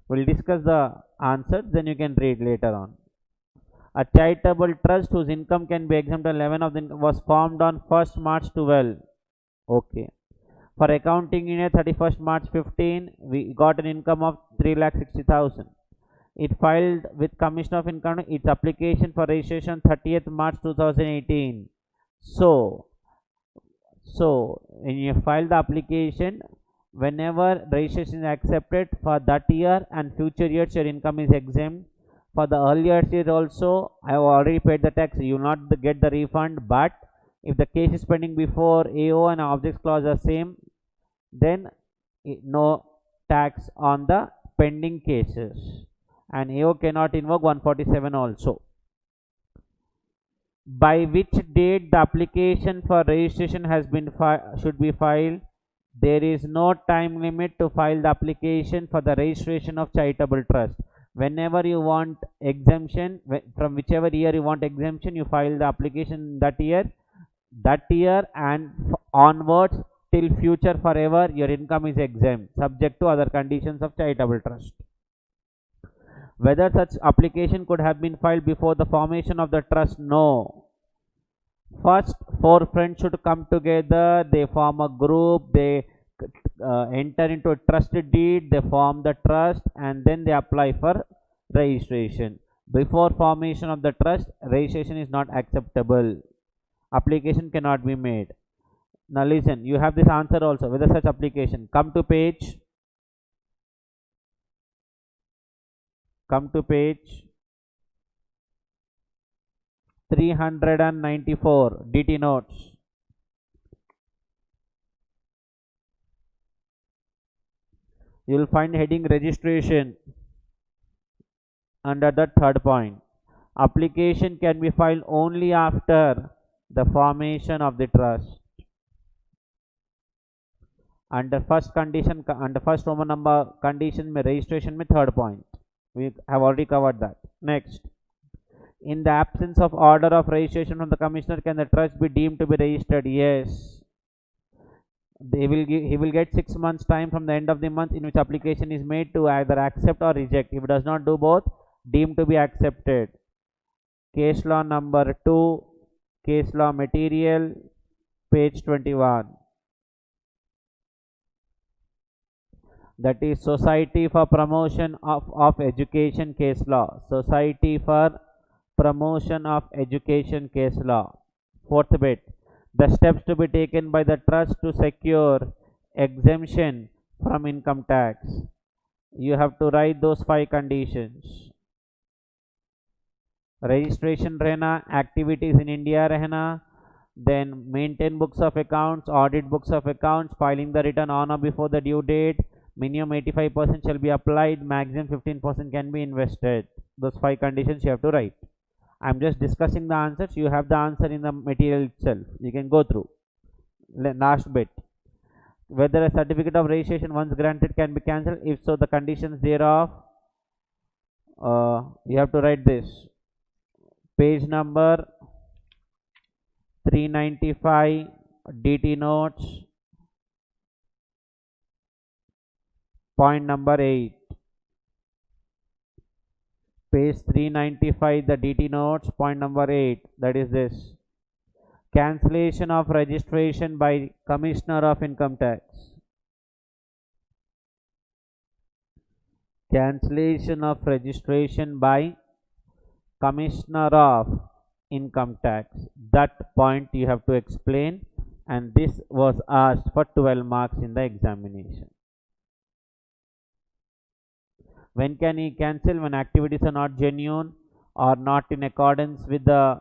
A: We'll discuss the answers, then you can read later on. A charitable trust whose income can be exempt on 11 of the was formed on 1st March 12. Okay. For accounting year 31st March 15, we got an income of 3,60,000. It filed with Commissioner of Income its application for registration 30th March 2018. So when you file the application, whenever registration is accepted for that year and future years, your income is exempt. For the earlier year also, I have already paid the tax. You will not get the refund. But if the case is pending before AO and objects clause are same, then no tax on the pending cases. And AO cannot invoke 147 also. By which date the application for registration has been should be filed? There is no time limit to file the application for the registration of charitable trust. Whenever you want exemption, from whichever year you want exemption, you file the application that year and onwards till future forever, your income is exempt, subject to other conditions of charitable trust. Whether such application could have been filed before the formation of the trust? No. First, four friends should come together, they form a group, they enter into a trust deed, they form the trust, and then they apply for registration. Before formation of the trust, registration is not acceptable. Application cannot be made. Now listen, you have this answer also. Whether such application, come to page 394, DT notes. You will find heading registration under the third point. Application can be filed only after the formation of the trust. Under first condition, under first Roman number condition, registration में third point. We have already covered that. Next, in the absence of order of registration from the commissioner, can the trust be deemed to be registered? Yes. He will get 6 months time from the end of the month in which application is made to either accept or reject. If it does not do both, deemed to be accepted. Case law number 2, case law material, page 21. That is Society for Promotion of Education case law. Society for Promotion of Education case law. Fourth bit. The steps to be taken by the trust to secure exemption from income tax. You have to write those 5 conditions. Registration रहना, activities in India रहना, then maintain books of accounts, audit books of accounts, filing the return on or before the due date, minimum 85% shall be applied, maximum 15% can be invested. Those 5 conditions you have to write. I am just discussing the answers. You have the answer in the material itself. You can go through. Last bit. Whether a certificate of registration once granted can be cancelled. If so, the conditions thereof. You have to write this. Page number 395, DT notes. Point number 8. Page 395, the DT notes, point number 8, that is this. Cancellation of registration by Commissioner of Income Tax. Cancellation of registration by Commissioner of Income Tax. That point you have to explain, and this was asked for 12 marks in the examination. When can he cancel? When activities are not genuine or not in accordance with the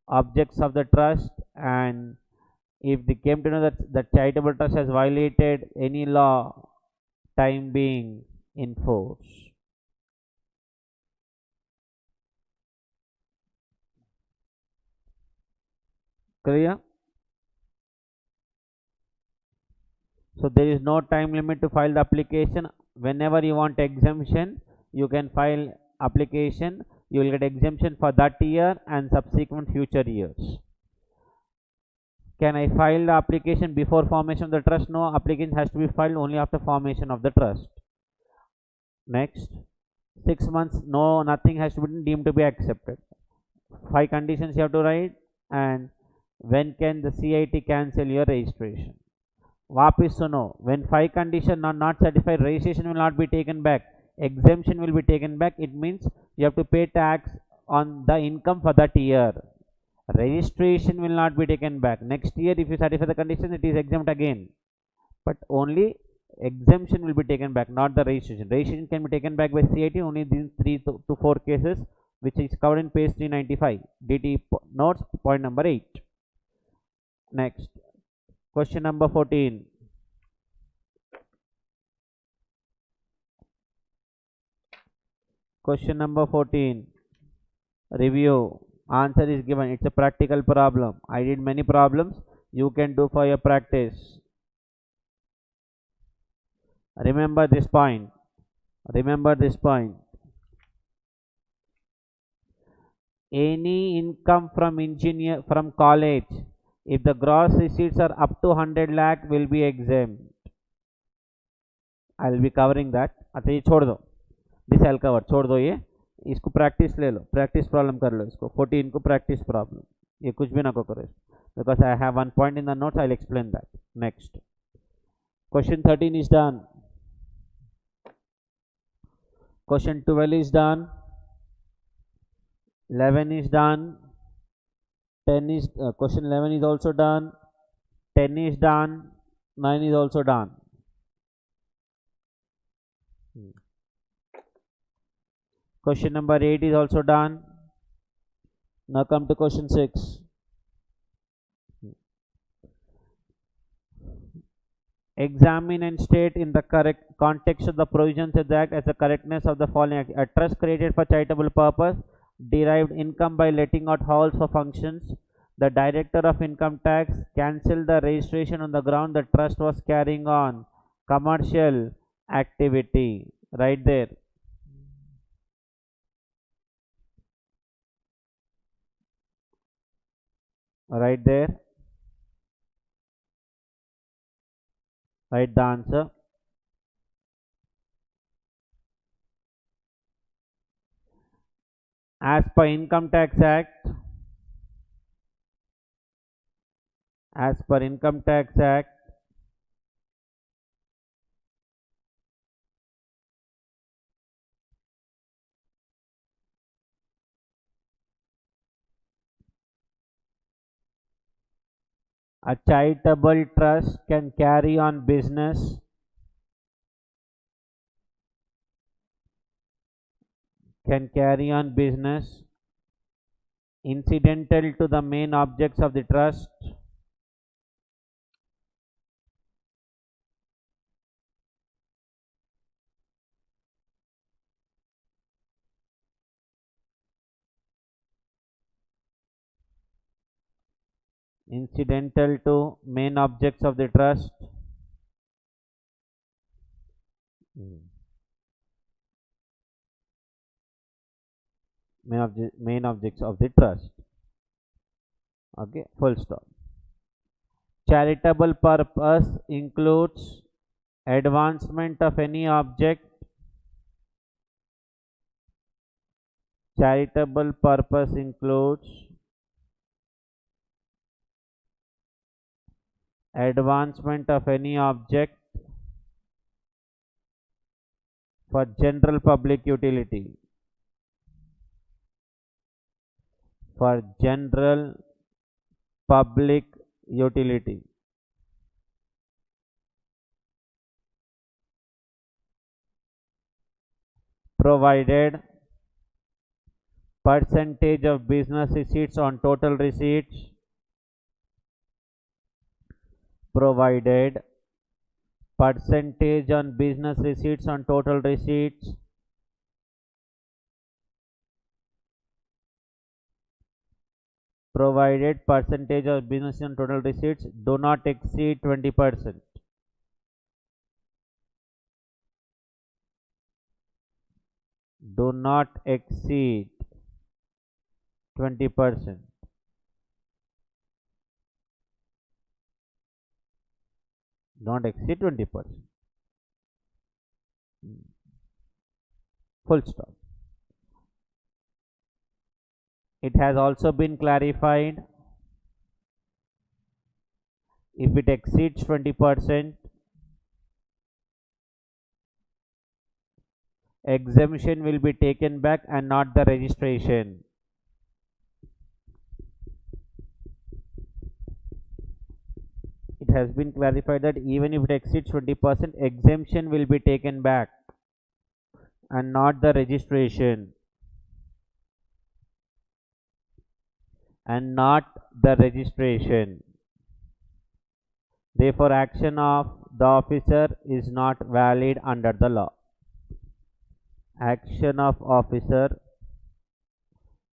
A: objects of the trust, and if they came to know that the charitable trust has violated any law, time being in force. Clear? So there is no time limit to file the application. Whenever you want exemption, you can file application. You will get exemption for that year and subsequent future years. Can I file the application before formation of the trust? No, application has to be filed only after formation of the trust. Next, 6 months, no, nothing has to be deemed to be accepted. 5 conditions you have to write, and when can the CIT cancel your registration? Vapis suno, when 5 conditions are not satisfied, registration will not be taken back. Exemption will be taken back. It means you have to pay tax on the income for that year. Registration will not be taken back. Next year, if you satisfy the condition, it is exempt again. But only exemption will be taken back, not the registration. Registration can be taken back by CIT only in 3 to 4 cases, which is covered in page 395. DT notes, point number 8. Next, question number 14. Question number 14. Review. Answer is given. It's a practical problem. I did many problems. You can do for your practice. Remember this point. Remember this point. Any income from college, if the gross receipts are up to 100 lakh, will be exempt. I will be covering that. अच्छा ये छोड़ दो, this I cover, छोड़ दो ये, इसको practice ले लो, practice problem कर लो, इसको 14 को प्रैक्टिस प्रॉब्लम, ये कुछ भी ना को करो, because I have one point in the notes, I'll explain that. Next, question 13 is done. Question 12 is done. 11 is done. 10 is question 11 is also done. 10 is done. 9 is also done. Question number 8 is also done. Now come to question 6. Examine and state in the correct context of the provisions of the Act as the correctness of the following act. A trust created for charitable purpose derived income by letting out halls for functions. The director of income tax cancelled the registration on the ground the trust was carrying on commercial activity. Right there. Right there. Write the answer. As per Income Tax Act, as per Income Tax Act, a charitable trust can carry on business incidental to the main objects of the trust incidental to main objects of the trust main objects of the trust. Okay, full stop. Charitable purpose includes advancement of any object. Charitable purpose includes advancement of any object for general public utility. For general public utility. Provided percentage of business receipts on total receipts. Provided percentage on business receipts on total receipts. Provided percentage of business on total receipts do not exceed 20%. Do not exceed 20%. Don't exceed 20%. Full stop. It has also been clarified, if it exceeds 20%, exemption will be taken back and not the registration. It has been clarified that even if it exceeds 20%, exemption will be taken back and not the registration. And not the registration. Therefore, action of the officer is not valid under the law. Action of officer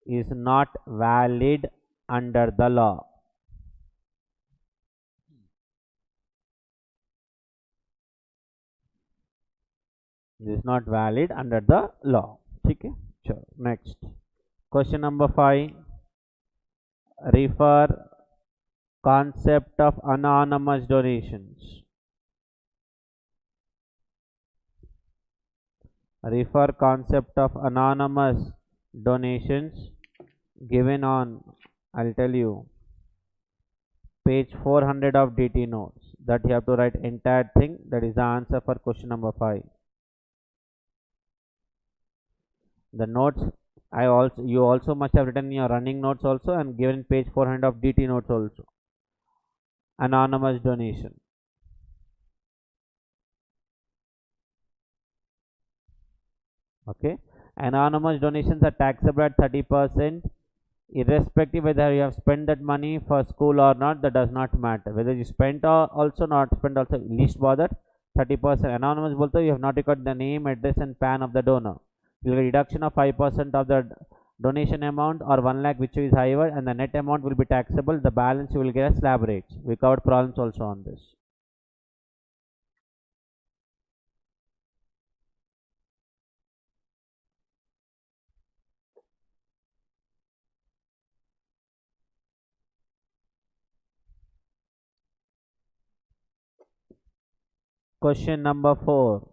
A: is not valid under the law. This is not valid under the law. ठीक है, चलो next. Question number 5. Refer concept of anonymous donations. Refer concept of anonymous donations given on, I'll tell you, page 400 of DT notes. That you have to write entire thing. That is the answer for question number 5. The notes you also must have written in your running notes also, and given page 400 of DT notes also. Anonymous donation. Okay, anonymous donations are taxable at 30%, irrespective whether you have spent that money for school or not. That does not matter. Whether you spent or also not spent, also least bothered. 30% anonymous बोलते you have not recorded the name, address and PAN of the donor. You will get reduction of 5% of the donation amount or 1 lakh which is higher, and the net amount will be taxable. The balance you will get as slab rates. We covered problems also on this. Question number 4.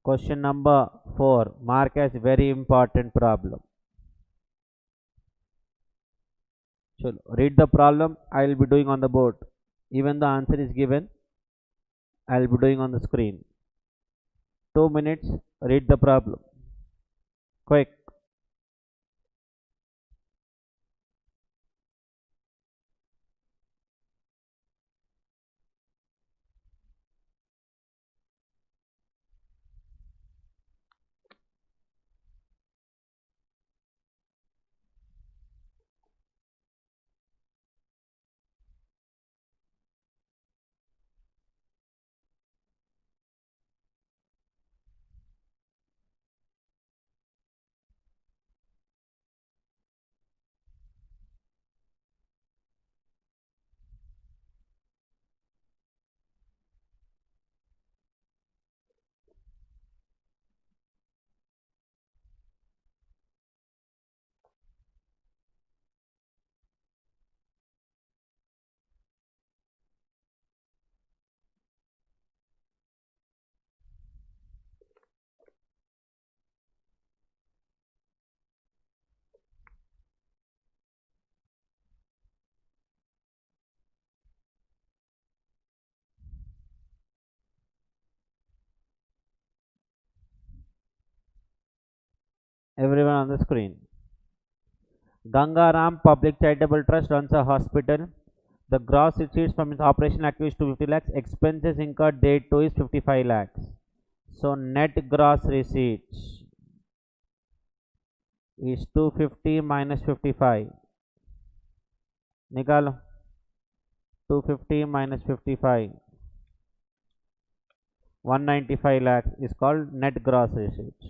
A: Question number 4. Mark as very important problem. So read the problem. I will be doing on the board. Even the answer is given, I will be doing on the screen. 2 minutes. Read the problem. Quick. Everyone on the screen. Gangaram Public Charitable Trust runs a hospital. The gross receipts from its operational activities to 50 lakhs. Expenses incurred thereto is 55 lakhs. So net gross receipts is 250 minus 55. निकालो. 250 minus 55. 195 lakhs is called net gross receipts.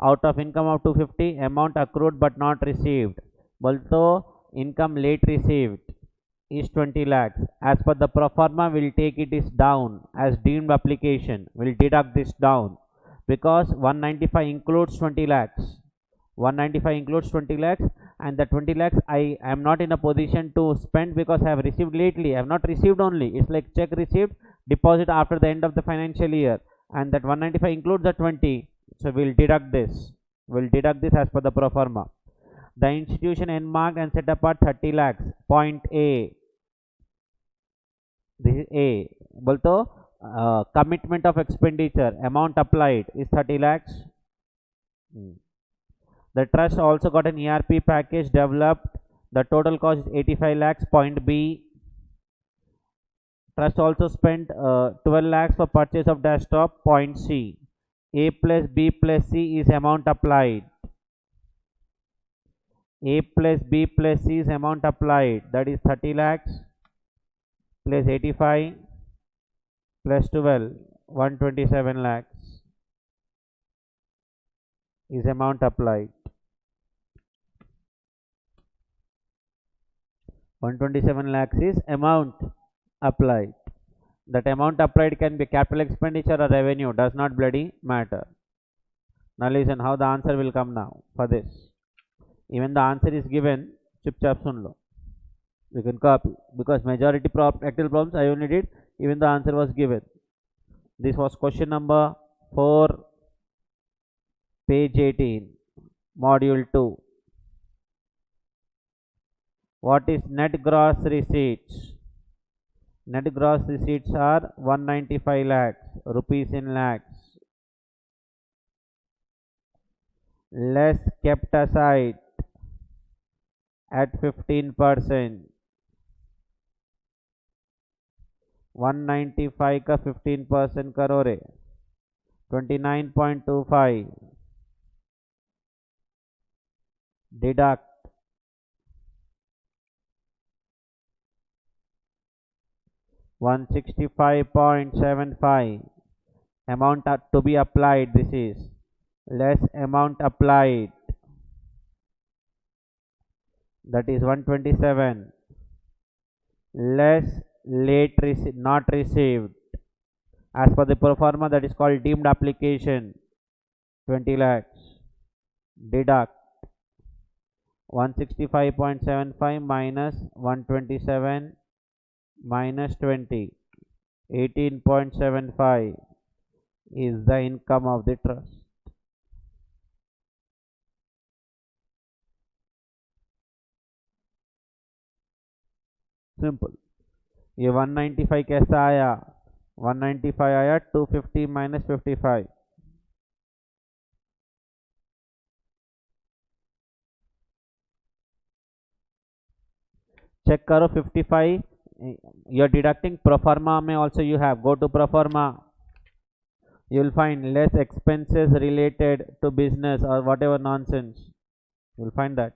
A: Out of income of 250, amount accrued but not received, although income late received, is 20 lakhs. As per the pro forma, we'll take it is down as deemed application. We'll deduct this down because 195 includes 20 lakhs. 195 includes 20 lakhs, and the 20 lakhs I am not in a position to spend because I have received lately. I have not received only. It's like check received, deposit after the end of the financial year, and that 195 includes the 20. So we'll deduct this. We'll deduct this as per the pro forma. The institution enmarked and set apart 30 lakhs. Point A. This is A. Bolto commitment of expenditure amount applied is 30 lakhs. The trust also got an ERP package developed. The total cost is 85 lakhs. Point B. Trust also spent 12 lakhs for purchase of desktop. Point C. A plus B plus C is amount applied. A plus B plus C is amount applied. That is 30 lakhs plus 85 plus 12. 127 lakhs is amount applied. 127 lakhs is amount applied. That amount applied can be capital expenditure or revenue, does not bloody matter. Now listen how the answer will come now for this. Even the answer is given, chupchap sun lo. You can copy because majority practical problems I only did, even the answer was given. This was question number 4, page 18, module 2. What is net gross receipts? Net gross receipts are 195 lakhs, rupees in lakhs, less kept aside at 15%. 195 का 15% करो रे, 29.25. Deduct 165.75. Amount to be applied, this is less amount applied, that is 127, less late not received as per the pro forma, that is called deemed application, 20 lakhs. Deduct 165.75 minus 127 minus 20, 18.75 is the income of the trust. Simple. ये 195 कैसा आया? 195 आया 250 minus 55. Check करो 55. You are deducting pro forma में also you have. Go to pro forma. You will find less expenses related to business or whatever nonsense. You will find that.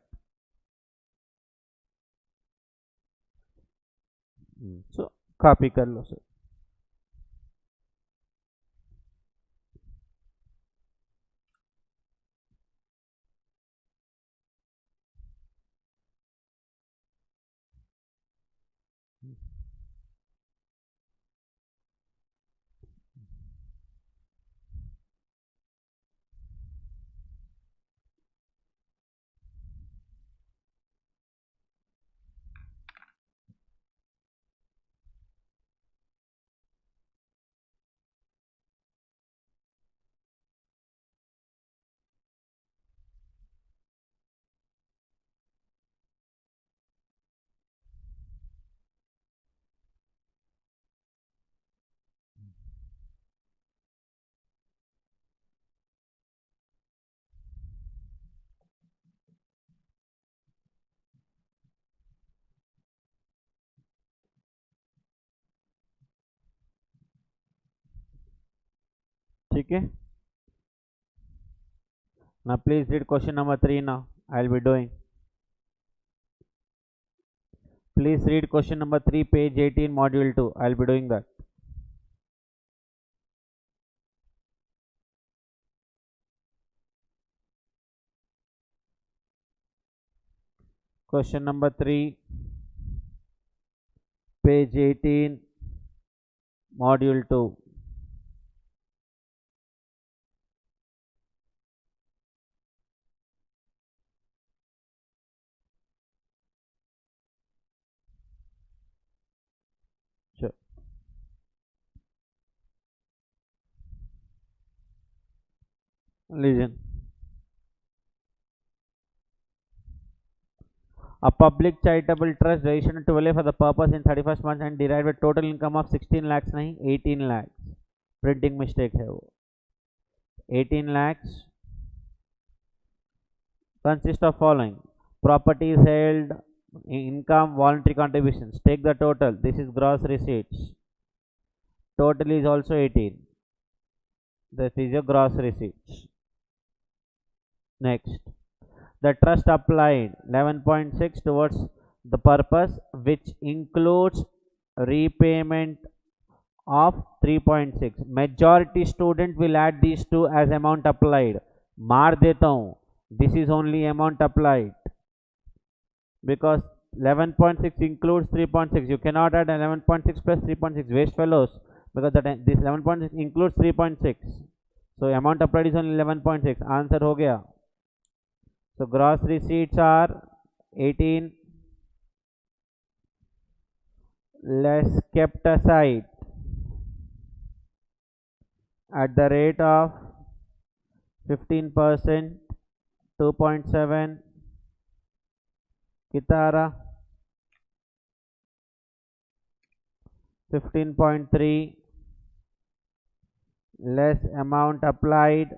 A: So copy कर लो sir. ठीक है. Now please read question number 3 now. I will be doing. Please read question number 3, page 18, module 2. I will be doing that. Question number 3, page 18, module 2. Sure. Listen. A public charitable trust registered to value for the purpose in 31st month and derived a total income of 16 lakhs नहीं 18 lakhs. Printing mistake है वो. 18 lakhs consist of following: properties held, income, voluntary contributions. Take the total. This is gross receipts. Total is also 18. That is your gross receipts. Next, the trust applied 11.6 towards the purpose, which includes repayment of 3.6. Majority student will add these two as amount applied. मार देता हूँ, this is only amount applied because 11.6 includes 3.6. You cannot add 11.6 plus 3.6. Waste fellows, because this 11.6 includes 3.6. So amount applied is only 11.6. Answer हो गया. So gross receipts are 18 less kept aside at the rate of 15%, 2.7 Kitara, 15.3 less amount applied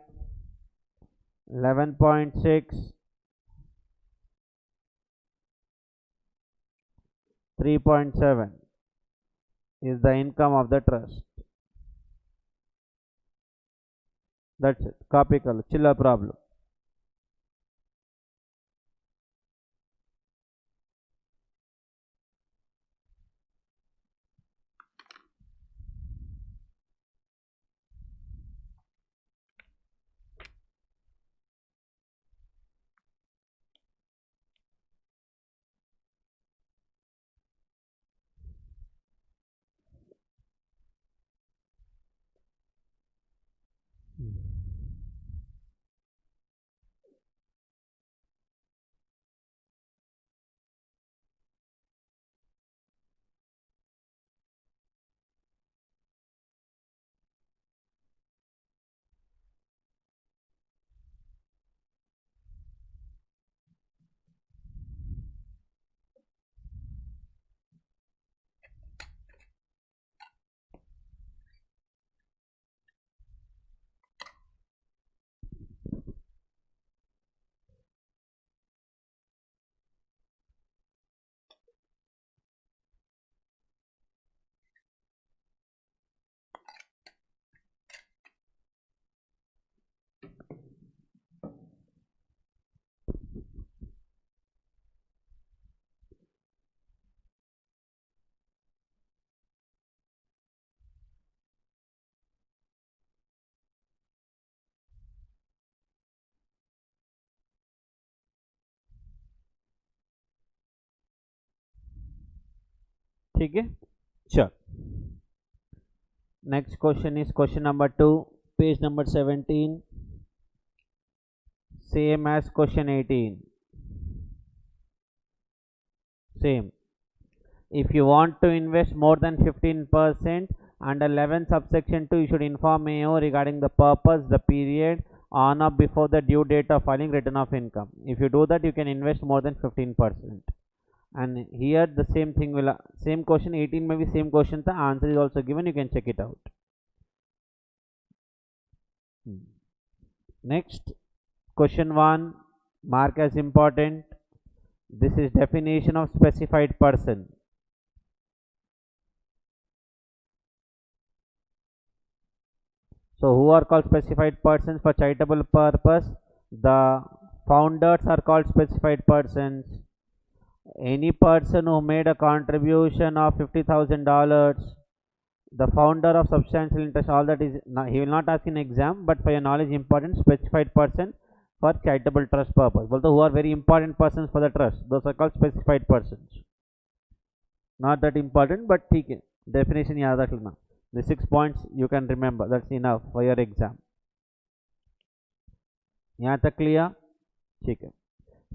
A: 11.6, 3.7 is the income of the trust. That's it. Copy color. Chilla problem. ठीक है. Sure. Next question is question number 2, page number 17, same as question 18. Same. If you want to invest more than 15% under 11 subsection 2, you should inform AO regarding the purpose, the period, on or before the due date of filing return of income. If you do that, you can invest more than 15%. And here the same thing will, same question 18 maybe same question, the answer is also given, you can check it out. Next, question 1, mark as important. This is definition of specified person. So who are called specified persons for charitable purpose? The founders are called specified persons. Any person who made a contribution of $50,000, the founder of substantial interest, all that is, he will not ask in exam, but for your knowledge important, specified person for charitable trust purpose. Although who are very important persons for the trust, those are called specified persons. Not that important, but ठीक है, definition याद रख लेना. The 6 points you can remember, that's enough for your exam. यहाँ तक clear? ठीक है.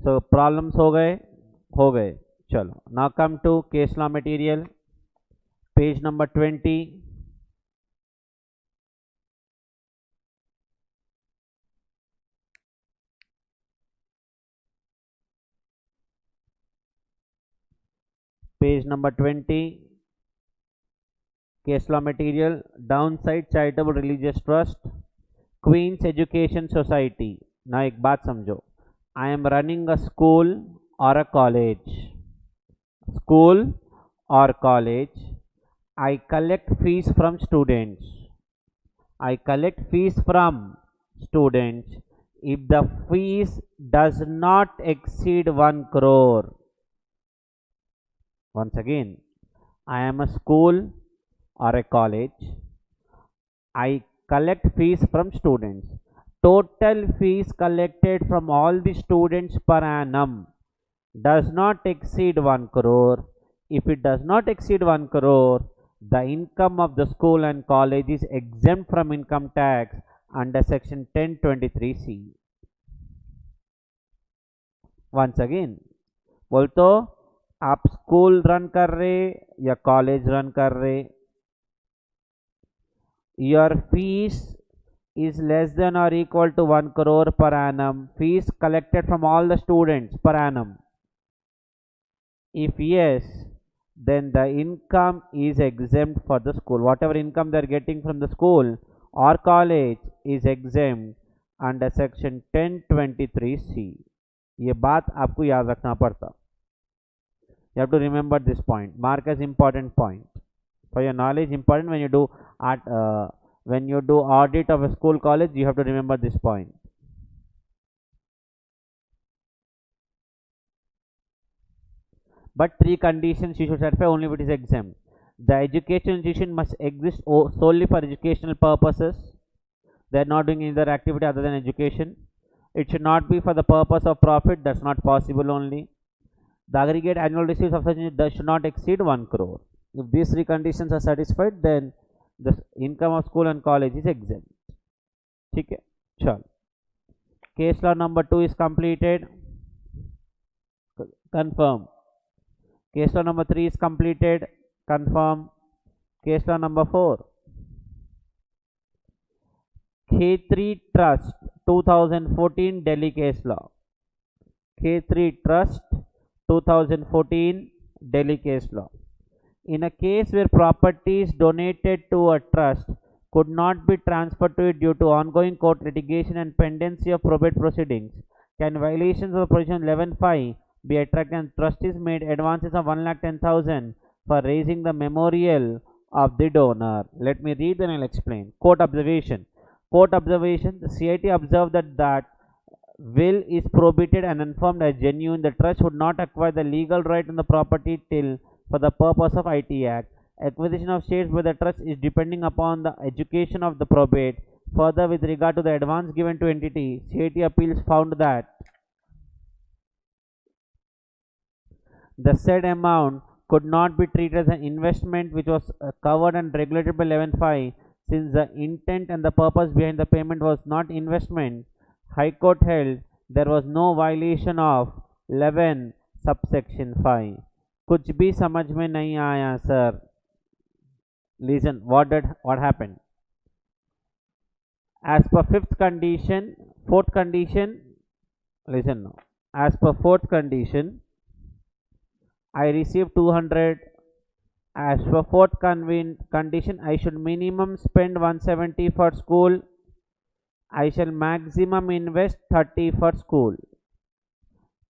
A: So problems हो गए. चलो, now come to case law material, page number 20. Page number 20, case law material, downside charitable religious trust, Queen's Education Society. Now एक बात समझो, I am running a school or a college. School or college, I collect fees from students. I collect fees from students if the fees does not exceed 1 crore. Once again, I am a school or a college. I collect fees from students. Total fees collected from all the students per annum does not exceed 1 crore. If it does not exceed 1 crore, the income of the school and college is exempt from income tax under section 1023C. Once again, बोलतो आप school run कर रहे या college run कर रहे, your fees is less than or equal to 1 crore per annum, fees collected from all the students per annum. If yes, then the income is exempt for the school. Whatever income they are getting from the school or college is exempt under section 1023C. ये बात आपको याद रखना पड़ता. You have to remember this point. Mark as important point for your knowledge. Important when you do audit of a school, college, you have to remember this point. But 3 conditions you should satisfy only if it is exempt. The educational institution must exist solely for educational purposes. They are not doing any other activity other than education. It should not be for the purpose of profit. That's not possible only. The aggregate annual receipts of such institution should not exceed 1 crore. If these 3 conditions are satisfied, then the income of school and college is exempt. ठीक है, चल. Case law number 2 is completed. Confirm. Case law number 3 is completed. Confirm. Case law number 4. Khetri Trust 2014 Delhi case law. Khetri Trust 2014 Delhi case law. In a case where properties donated to a trust could not be transferred to it due to ongoing court litigation and pendency of probate proceedings, can violations of provision 11(5) be attracted and trustees made advances of 1,10,000 for raising the memorial of the donor. Let me read and I'll explain. Court observation. Court observation. The CIT observed that will is probated and informed as genuine. The trust would not acquire the legal right on the property till for the purpose of IT Act. Acquisition of shares by the trust is depending upon the education of the probate. Further, with regard to the advance given to entity, CIT appeals found that the said amount could not be treated as an investment which was covered and regulated by 11(5) since the intent and the purpose behind the payment was not investment. High Court held there was no violation of 11 subsection 5. कुछ भी समझ में नहीं आया sir. Listen, what happened? As per fourth condition, listen now. As per fourth condition, I received 200. As per fourth condition, I should minimum spend 170 for school. I shall maximum invest 30 for school.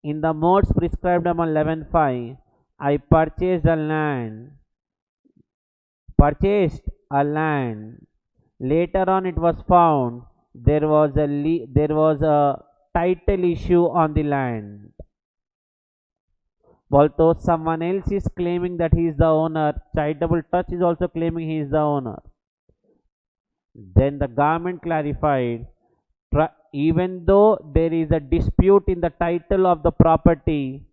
A: In the modes prescribed among 11(5), I purchased a land. Later on, it was found there was a title issue on the land. Although someone else is claiming that he is the owner, charitable trust is also claiming he is the owner. Then the government clarified, even though there is a dispute in the title of the property,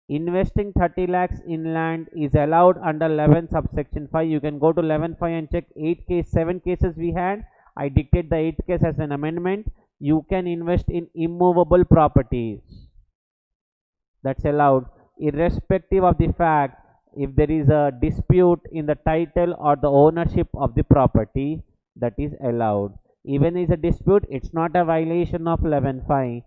A: investing 30 lakhs in land is allowed under 11 subsection 5. You can go to 11(5) and check 7 cases we had. I dictate the 8th case as an amendment. You can invest in immovable properties. That's allowed irrespective of the fact if there is a dispute in the title or the ownership of the property, that is allowed. Even if is a dispute, it's not a violation of 11(5).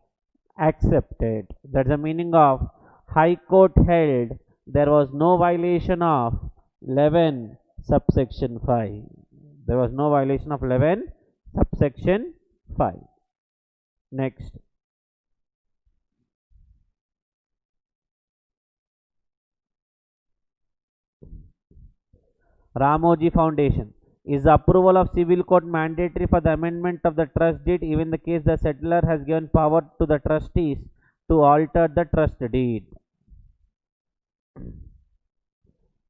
A: Accepted. That's the meaning of High Court held there was no violation of 11 subsection 5. There was no violation of 11 subsection 5. Next. Ramoji Foundation. Is the approval of civil court mandatory for the amendment of the trust deed, even in the case the settlor has given power to the trustees to alter the trust deed?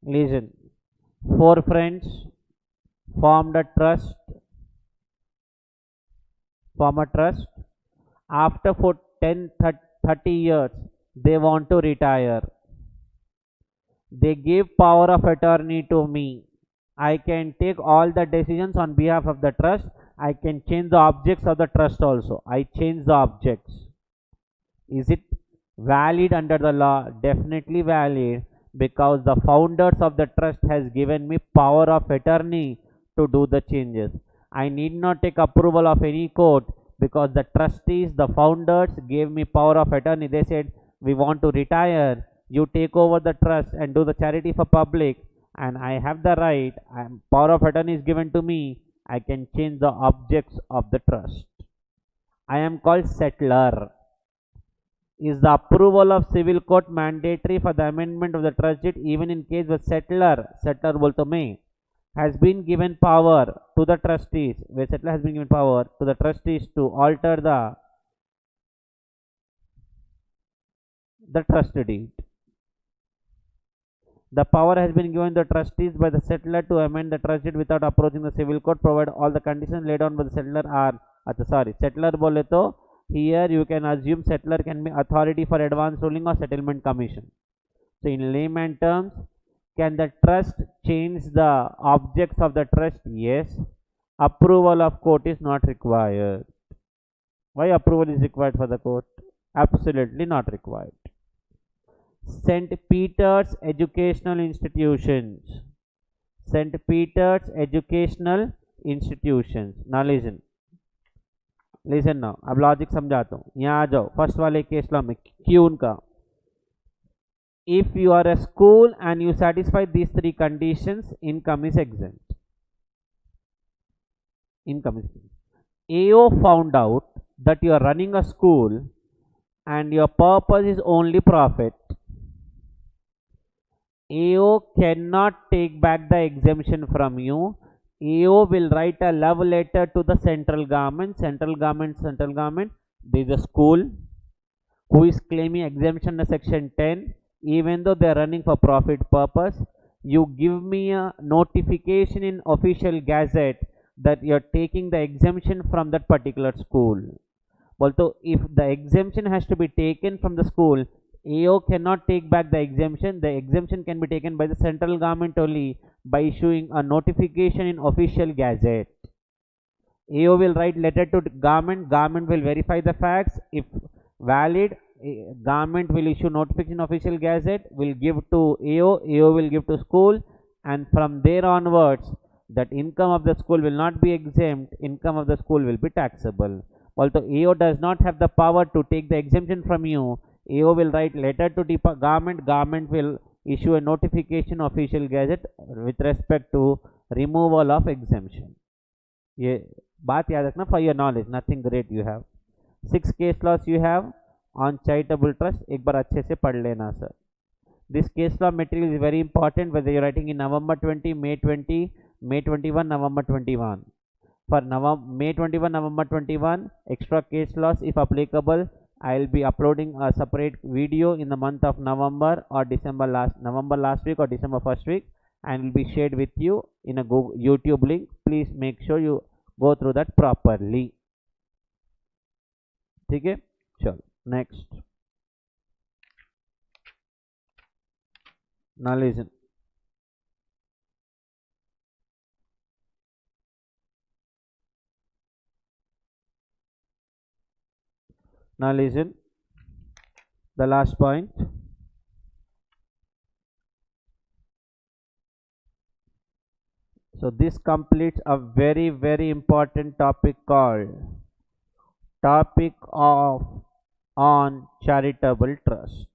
A: Listen. 4 friends formed a trust. After 30 years, they want to retire. They give power of attorney to me. I can take all the decisions on behalf of the trust. I can change the objects of the trust also. I change the objects. Is it valid under the law? Definitely valid, because the founders of the trust has given me power of attorney to do the changes. I need not take approval of any court, because the trustees, the founders gave me power of attorney. They said, we want to retire, you take over the trust and do the charity for public, and I have the right, power of attorney is given to me, I can change the objects of the trust. I am called settler. Is the approval of civil court mandatory for the amendment of the trust deed even in case the settler बोलते मैं, has been given power to the trustees, where settler has been given power to the trustees to alter the trust deed. The power has been given to the trustees by the settler to amend the trust deed without approaching the civil court, provided all the conditions laid down by the settler are, sorry, settler बोले तो here you can assume settler can be authority for advance ruling or settlement commission. So in layman terms, can the trust change the objects of the trust? Yes. Approval of court is not required. Why approval is required for the court? Absolutely not required. St. Peter's Educational Institutions. St. Peter's Educational Institutions. Now listen. Listen now, अब logic समझाता हूँ. यहाँ आ जाओ, first वाले case law में क्यों उनका. If you are a school and you satisfy these three conditions, income is exempt. Income is exempt. AO found out that you are running a school and your purpose is only profit. AO cannot take back the exemption from you. AO will write a love letter to the central government. Central government. There is a school who is claiming exemption under section 10, even though they are running for profit purpose. You give me a notification in official gazette that you are taking the exemption from that particular school. Although if the exemption has to be taken from the school, AO cannot take back the exemption. The exemption can be taken by the central government only by issuing a notification in official gazette. AO will write letter to government. Government will verify the facts. If valid, government will issue notification official gazette, will give to AO. AO will give to school, and from there onwards, that income of the school will not be exempt. Income of the school will be taxable. Although AO does not have the power to take the exemption from you, AO will write letter to government. Government will issue a notification official gazette with respect to removal of exemption. ये बात याद रखना for your knowledge. Nothing great you have. 6 case laws you have on charitable trust. एक बार अच्छे से पढ़ लेना sir. This case law material is very important whether you're writing in November 20, May 20, May 21, November 21. For May 21, November 21, extra case laws if applicable, I will be uploading a separate video in the month of November or November last week or December first week, and will be shared with you in a Google, YouTube link. Please make sure you go through that properly. ठीक है, चलो next. Now listen. Now listen, the last point. So this completes a very, very important topic called topic of on charitable trust.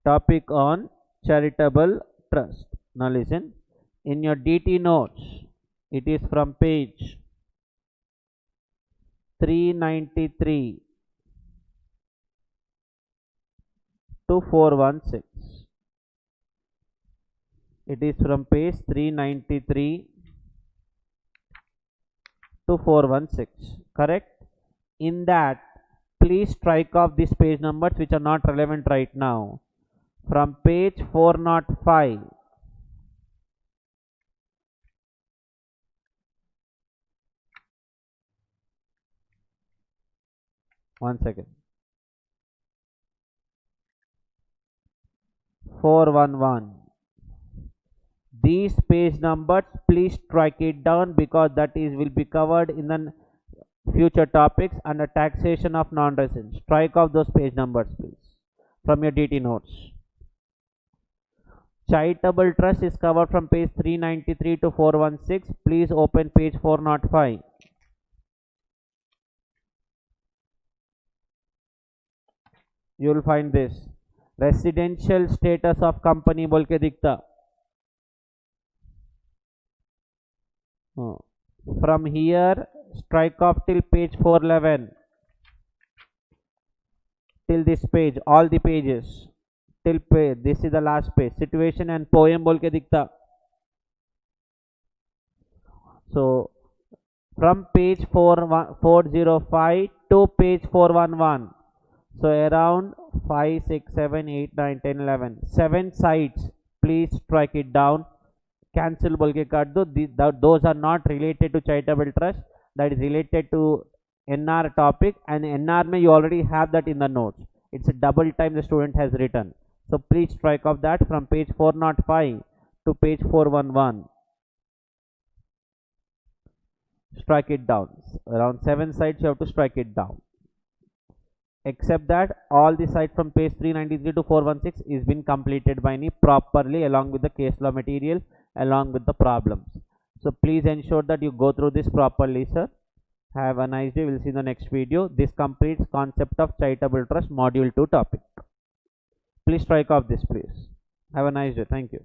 A: Topic on charitable trust. Now listen, in your DT notes, it is from page 393 to 416. It is from page 393 to 416, correct? In that, please strike off these page numbers which are not relevant right now. From page 405, one second. 411. These page numbers, please strike it down because that is will be covered in the future topics under taxation of non-residents. Strike off those page numbers please from your DT notes. Charitable trust is covered from page 393 to 416. Please open page 405. You will find this residential status of company बोल के दिखता. From here strike off till page 411, till this page, all the pages till page, this is the last page. Situation and poem बोल के दिखता. So from page 405 to page 411, so around 5 6 7 8 9 10 11 7 sides, please strike it down. Cancel बोल के काट दो. Those are not related to charitable trust, that is related to NR topic, and NR में you already have that in the notes. It's a double time the student has written, so please strike off that from page 405 to page 411. Strike it down. Around 7 sides you have to strike it down. Except that all the sites from page 393 to 416 is been completed by me properly along with the case law material, along with the problems. So please ensure that you go through this properly, sir. Have a nice day. We'll see in the next video. This completes concept of charitable trust module 2 topic. Please strike off this please. Have a nice day. Thank you.